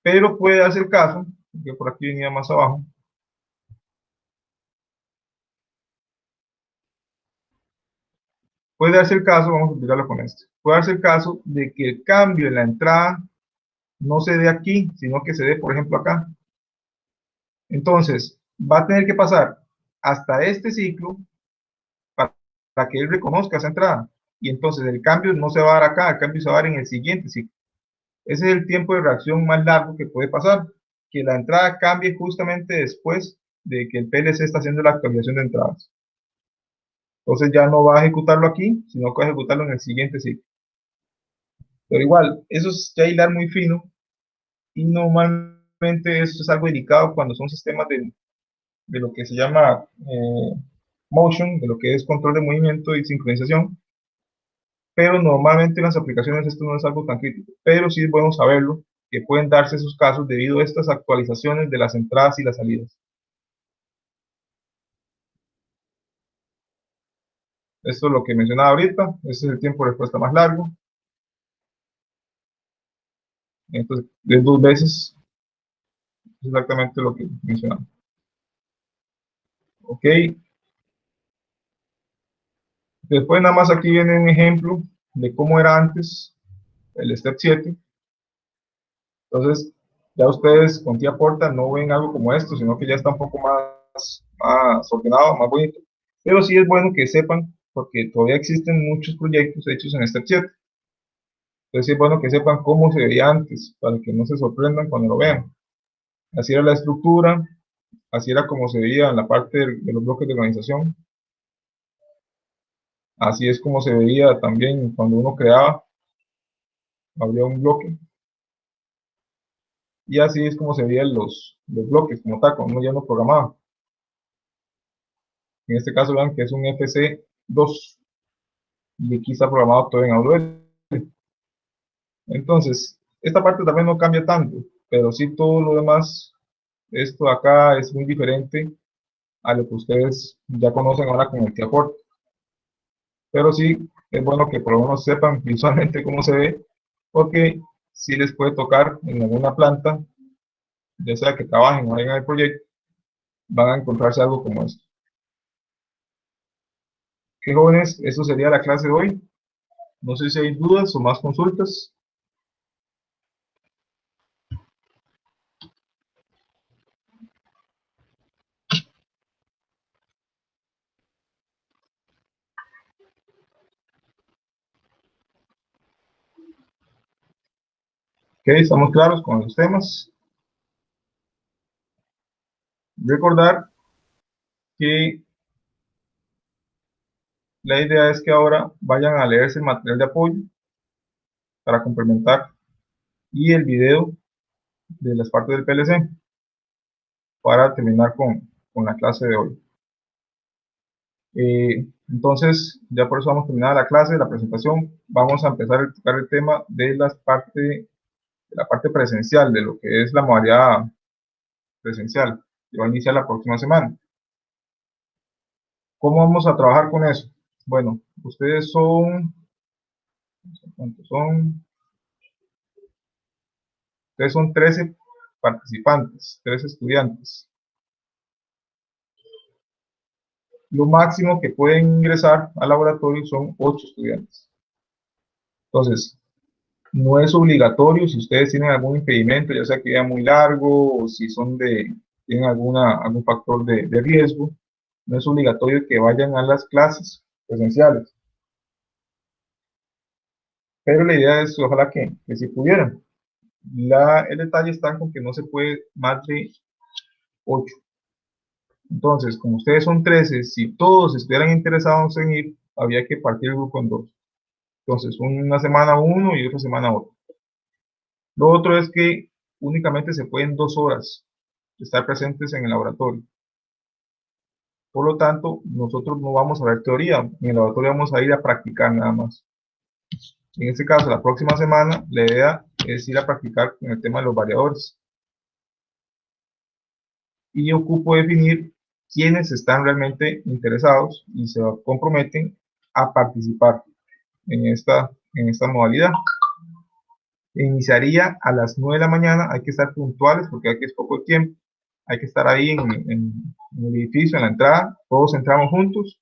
Pero puede darse el caso, que por aquí venía más abajo, puede darse el caso, vamos a explicarlo con esto, puede darse el caso de que el cambio en la entrada no se dé aquí, sino que se dé, por ejemplo, acá. Entonces, va a tener que pasar hasta este ciclo para que él reconozca esa entrada. Y entonces el cambio no se va a dar acá, el cambio se va a dar en el siguiente ciclo. Ese es el tiempo de reacción más largo que puede pasar, que la entrada cambie justamente después de que el PLC está haciendo la actualización de entradas. Entonces ya no va a ejecutarlo aquí, sino que va a ejecutarlo en el siguiente ciclo. Pero igual, eso es ya hilar muy fino y normalmente esto es algo delicado cuando son sistemas de lo que se llama motion, de lo que es control de movimiento y sincronización, pero normalmente en las aplicaciones esto no es algo tan crítico, pero sí es bueno saberlo, que pueden darse esos casos debido a estas actualizaciones de las entradas y las salidas. Esto es lo que mencionaba ahorita, este es el tiempo de respuesta más largo. Entonces, es 2 veces exactamente lo que mencionaba. Ok. Después nada más aquí viene un ejemplo de cómo era antes el Step 7. Entonces, ya ustedes con tía Porta no ven algo como esto, sino que ya está un poco más ordenado, más bonito. Pero sí es bueno que sepan, porque todavía existen muchos proyectos hechos en Step 7. Entonces sí es bueno que sepan cómo se veía antes, para que no se sorprendan cuando lo vean. Así era la estructura, así era como se veía en la parte de los bloques de organización. Así es como se veía también cuando uno creaba, había un bloque. Y así es como se veían los bloques, como tal, cuando uno ya no programaba. En este caso vean que es un FC2 y aquí está programado todo en AWS. Entonces, esta parte también no cambia tanto, pero sí todo lo demás, esto acá es muy diferente a lo que ustedes ya conocen ahora con el Tiaport. Pero sí, es bueno que por lo menos sepan visualmente cómo se ve, porque sí les puede tocar en alguna planta, ya sea que trabajen o vayan en el proyecto, van a encontrarse algo como esto. ¿Qué jóvenes? Eso sería la clase de hoy. No sé si hay dudas o más consultas. Ok, estamos claros con los temas. Recordar que la idea es que ahora vayan a leerse el material de apoyo para complementar, y el video de las partes del PLC para terminar con la clase de hoy. Entonces, ya por eso vamos a terminar la clase, la presentación. Vamos a empezar a tocar el tema de la parte presencial, de lo que es la modalidad presencial, que va a iniciar la próxima semana. ¿Cómo vamos a trabajar con eso? Bueno, ustedes son, ¿cuántos son? Ustedes son 13 participantes, 13 estudiantes. Lo máximo que pueden ingresar al laboratorio son 8 estudiantes. Entonces, no es obligatorio si ustedes tienen algún impedimento, ya sea que sea muy largo o si tienen algún factor de riesgo, no es obligatorio que vayan a las clases presenciales. Pero la idea es, ojalá que si pudieran. El detalle está con que no se puede más de 8. Entonces, como ustedes son 13, si todos estuvieran interesados en ir, habría que partir el grupo en 2. Entonces, una semana uno y otra semana otro. Lo otro es que únicamente se pueden 2 horas estar presentes en el laboratorio. Por lo tanto, nosotros no vamos a ver teoría. En el laboratorio vamos a ir a practicar nada más. En este caso, la próxima semana, la idea es ir a practicar con el tema de los variadores. Y ocupo definir quiénes están realmente interesados y se comprometen a participar en esta modalidad. Iniciaría a las 9 de la mañana, hay que estar puntuales porque aquí es poco tiempo, hay que estar ahí en el edificio, en la entrada, todos entramos juntos,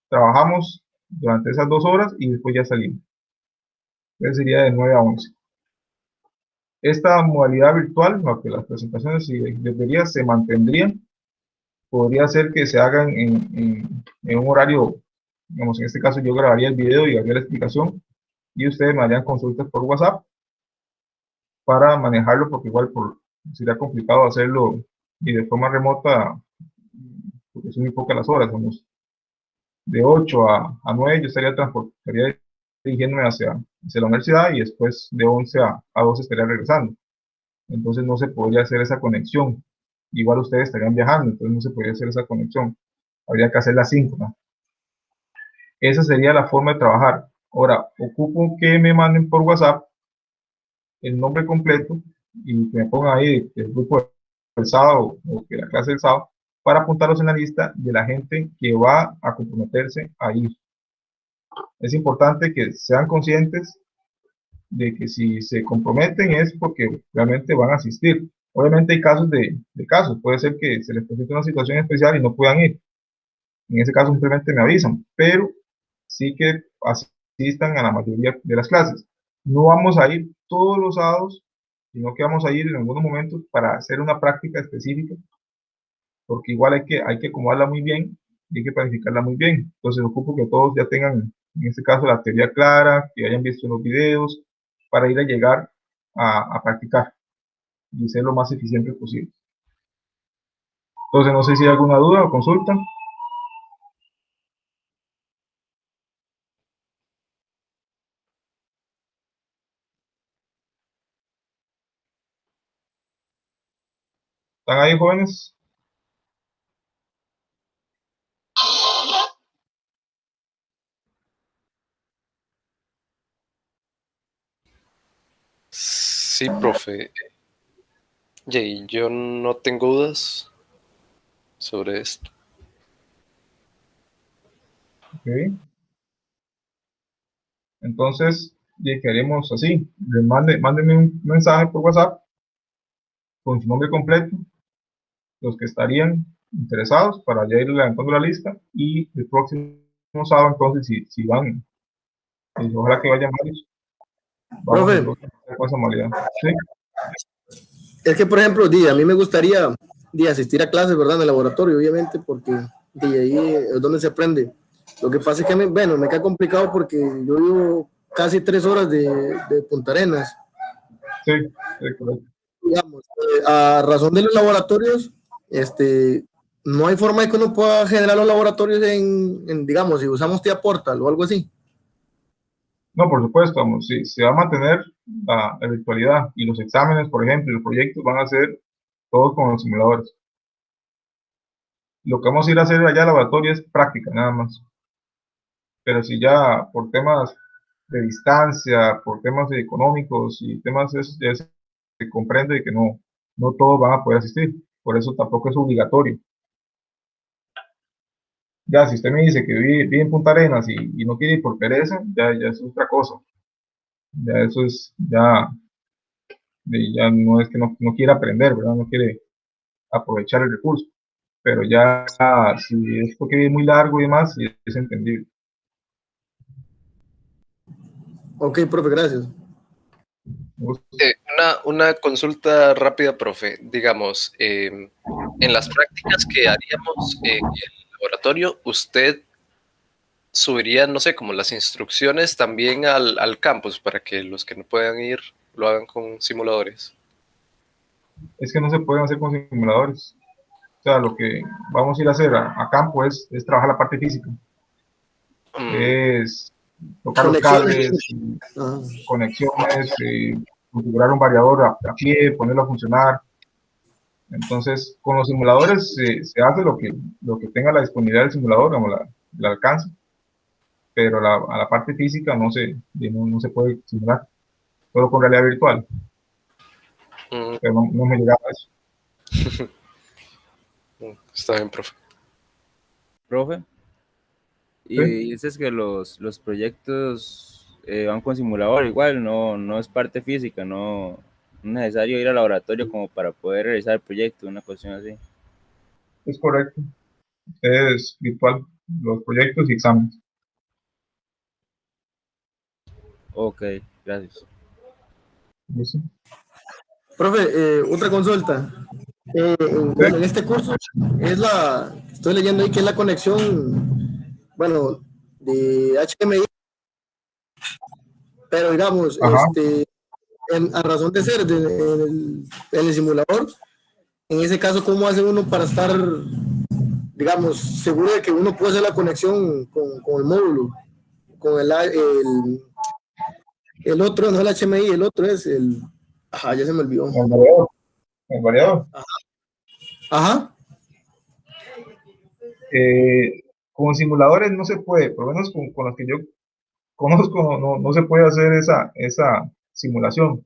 trabajamos durante esas 2 horas y después ya salimos. Entonces sería de 9 a 11. Esta modalidad virtual, aunque las presentaciones y deberías se mantendrían, podría ser que se hagan en un horario, digamos, en este caso yo grabaría el video y haría la explicación y ustedes me harían consultas por WhatsApp para manejarlo, porque igual sería complicado hacerlo y de forma remota, porque son muy pocas las horas, somos de 8 a 9, yo estaría dirigiéndome hacia la universidad y después de 11 a 12 estaría regresando. Entonces no se podría hacer esa conexión. Igual ustedes estarían viajando, entonces no se podría hacer esa conexión. Habría que hacerla síncrona. Esa sería la forma de trabajar. Ahora, ocupo que me manden por WhatsApp el nombre completo y que me pongan ahí el grupo del sábado o que la clase del sábado para apuntarlos en la lista de la gente que va a comprometerse a ir. Es importante que sean conscientes de que si se comprometen es porque realmente van a asistir. Obviamente hay casos de casos, puede ser que se les presente una situación especial y no puedan ir. En ese caso simplemente me avisan, pero sí que asistan a la mayoría de las clases. No vamos a ir todos los sábados, sino que vamos a ir en algunos momentos para hacer una práctica específica, porque igual hay que acomodarla muy bien y hay que planificarla muy bien. Entonces ocupo que todos ya tengan, en este caso, la teoría clara, que hayan visto los videos, para ir a llegar a practicar y ser lo más eficiente posible. Entonces no sé si hay alguna duda o consulta. ¿Están ahí, jóvenes? Sí, profe. Jay, yo no tengo dudas sobre esto. Ok. Entonces, ¿qué haremos así? Mándenme un mensaje por WhatsApp con su nombre completo, los que estarían interesados para ya ir levantando la lista, y el próximo sábado entonces si van, ojalá que vayan varios, vamos Profe, entonces a hacer con esa modalidad. ¿Sí? es que, por ejemplo, a mí me gustaría asistir a clases, ¿verdad? En el laboratorio, obviamente, porque ahí es donde se aprende. Lo que pasa es que, me queda complicado porque yo vivo casi 3 horas de Punta Arenas. Sí, correcto. Digamos, a razón de los laboratorios, no hay forma de que uno pueda generar los laboratorios digamos, si usamos TIA Portal o algo así. No, por supuesto, vamos, sí, se va a mantener la virtualidad y los exámenes, por ejemplo, y los proyectos van a ser todos con los simuladores. Lo que vamos a ir a hacer allá al laboratorio es práctica, nada más. Pero si ya por temas de distancia, por temas económicos y temas ya se comprende que no todos van a poder asistir. Por eso tampoco es obligatorio. Ya, si usted me dice que vive en Punta Arenas y no quiere ir por pereza, ya es otra cosa. Ya eso es, ya no es que no quiera aprender, ¿verdad? No quiere aprovechar el recurso. Pero ya, si es porque vive muy largo y demás, sí es entendible. Ok, profe, gracias. Una consulta rápida, profe. Digamos, en las prácticas que haríamos en el laboratorio, ¿usted subiría, no sé, como las instrucciones también al campus para que los que no puedan ir lo hagan con simuladores? Es que no se pueden hacer con simuladores. O sea, lo que vamos a ir a hacer a campo es trabajar la parte física. Es tocar los Conexiones. cables, conexiones, configurar un variador a pie, ponerlo a funcionar. Entonces, con los simuladores se hace lo que tenga la disponibilidad del simulador, como el alcance, pero a la parte física no se puede simular, solo con realidad virtual. Pero no me llegaba a eso. Está bien, profe. Profe, y Sí. dices que los proyectos van con simulador igual, no es parte física, no es necesario ir al laboratorio como para poder realizar el proyecto, una cuestión así. Es correcto. Es virtual, los proyectos y exámenes. Ok, gracias. ¿Listo? Profe, otra consulta. Bueno, en este curso estoy leyendo ahí que es la conexión, bueno, de HDMI, pero digamos, Ajá. a razón de ser en el simulador, en ese caso, ¿cómo hace uno para estar, digamos, seguro de que uno puede hacer la conexión con el módulo? Con el otro, no el HMI, el otro es ajá, ya se me olvidó. El variador. El variador. Ajá. Con simuladores no se puede, por lo menos con los que yo conozco, no se puede hacer esa simulación. O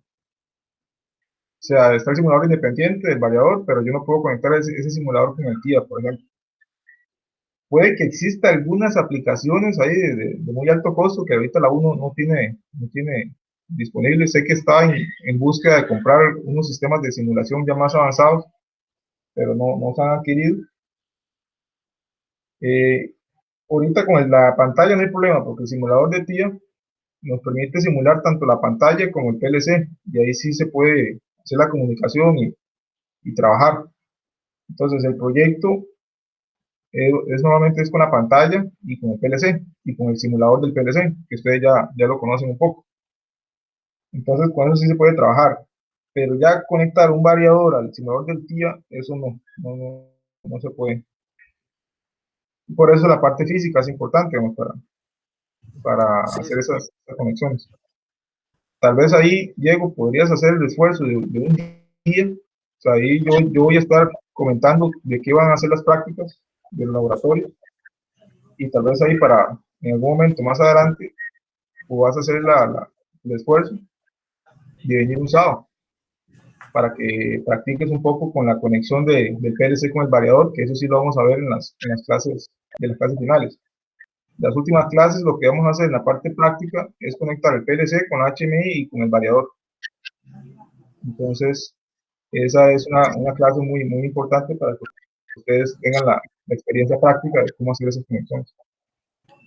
sea, está el simulador independiente del variador, pero yo no puedo conectar ese simulador con el TIA, por ejemplo. Puede que exista algunas aplicaciones ahí de muy alto costo que ahorita la uno no tiene disponible. Sé que está en búsqueda de comprar unos sistemas de simulación ya más avanzados, pero no se han adquirido. Ahorita con la pantalla no hay problema, porque el simulador de TIA nos permite simular tanto la pantalla como el PLC, y ahí sí se puede hacer la comunicación y trabajar. Entonces el proyecto normalmente es con la pantalla y con el PLC, y con el simulador del PLC, que ustedes ya lo conocen un poco. Entonces con eso sí se puede trabajar, pero ya conectar un variador al simulador del TIA, eso no se puede. Por eso la parte física es importante, ¿no? para Sí. hacer esas conexiones. Tal vez ahí, Diego, podrías hacer el esfuerzo de un día. O sea, ahí yo voy a estar comentando de qué van a hacer las prácticas del laboratorio, y tal vez ahí en algún momento más adelante, vas a hacer el esfuerzo de venir un sábado para que practiques un poco con la conexión del PLC con el variador, que eso sí lo vamos a ver en las clases de las clases finales. Las últimas clases, lo que vamos a hacer en la parte práctica es conectar el PLC con HMI y con el variador. Entonces, esa es una clase muy, muy importante para que ustedes tengan la experiencia práctica de cómo hacer esas conexiones.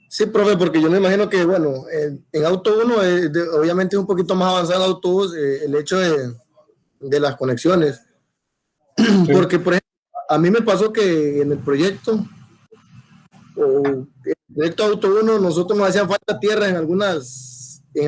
Sí, profe, porque yo me imagino que, bueno, en Auto 1 obviamente es un poquito más avanzado en Auto 2 el hecho de las conexiones. Sí. Porque, por ejemplo, a mí me pasó que en el proyecto Auto 1 nosotros nos hacían falta tierra en algunas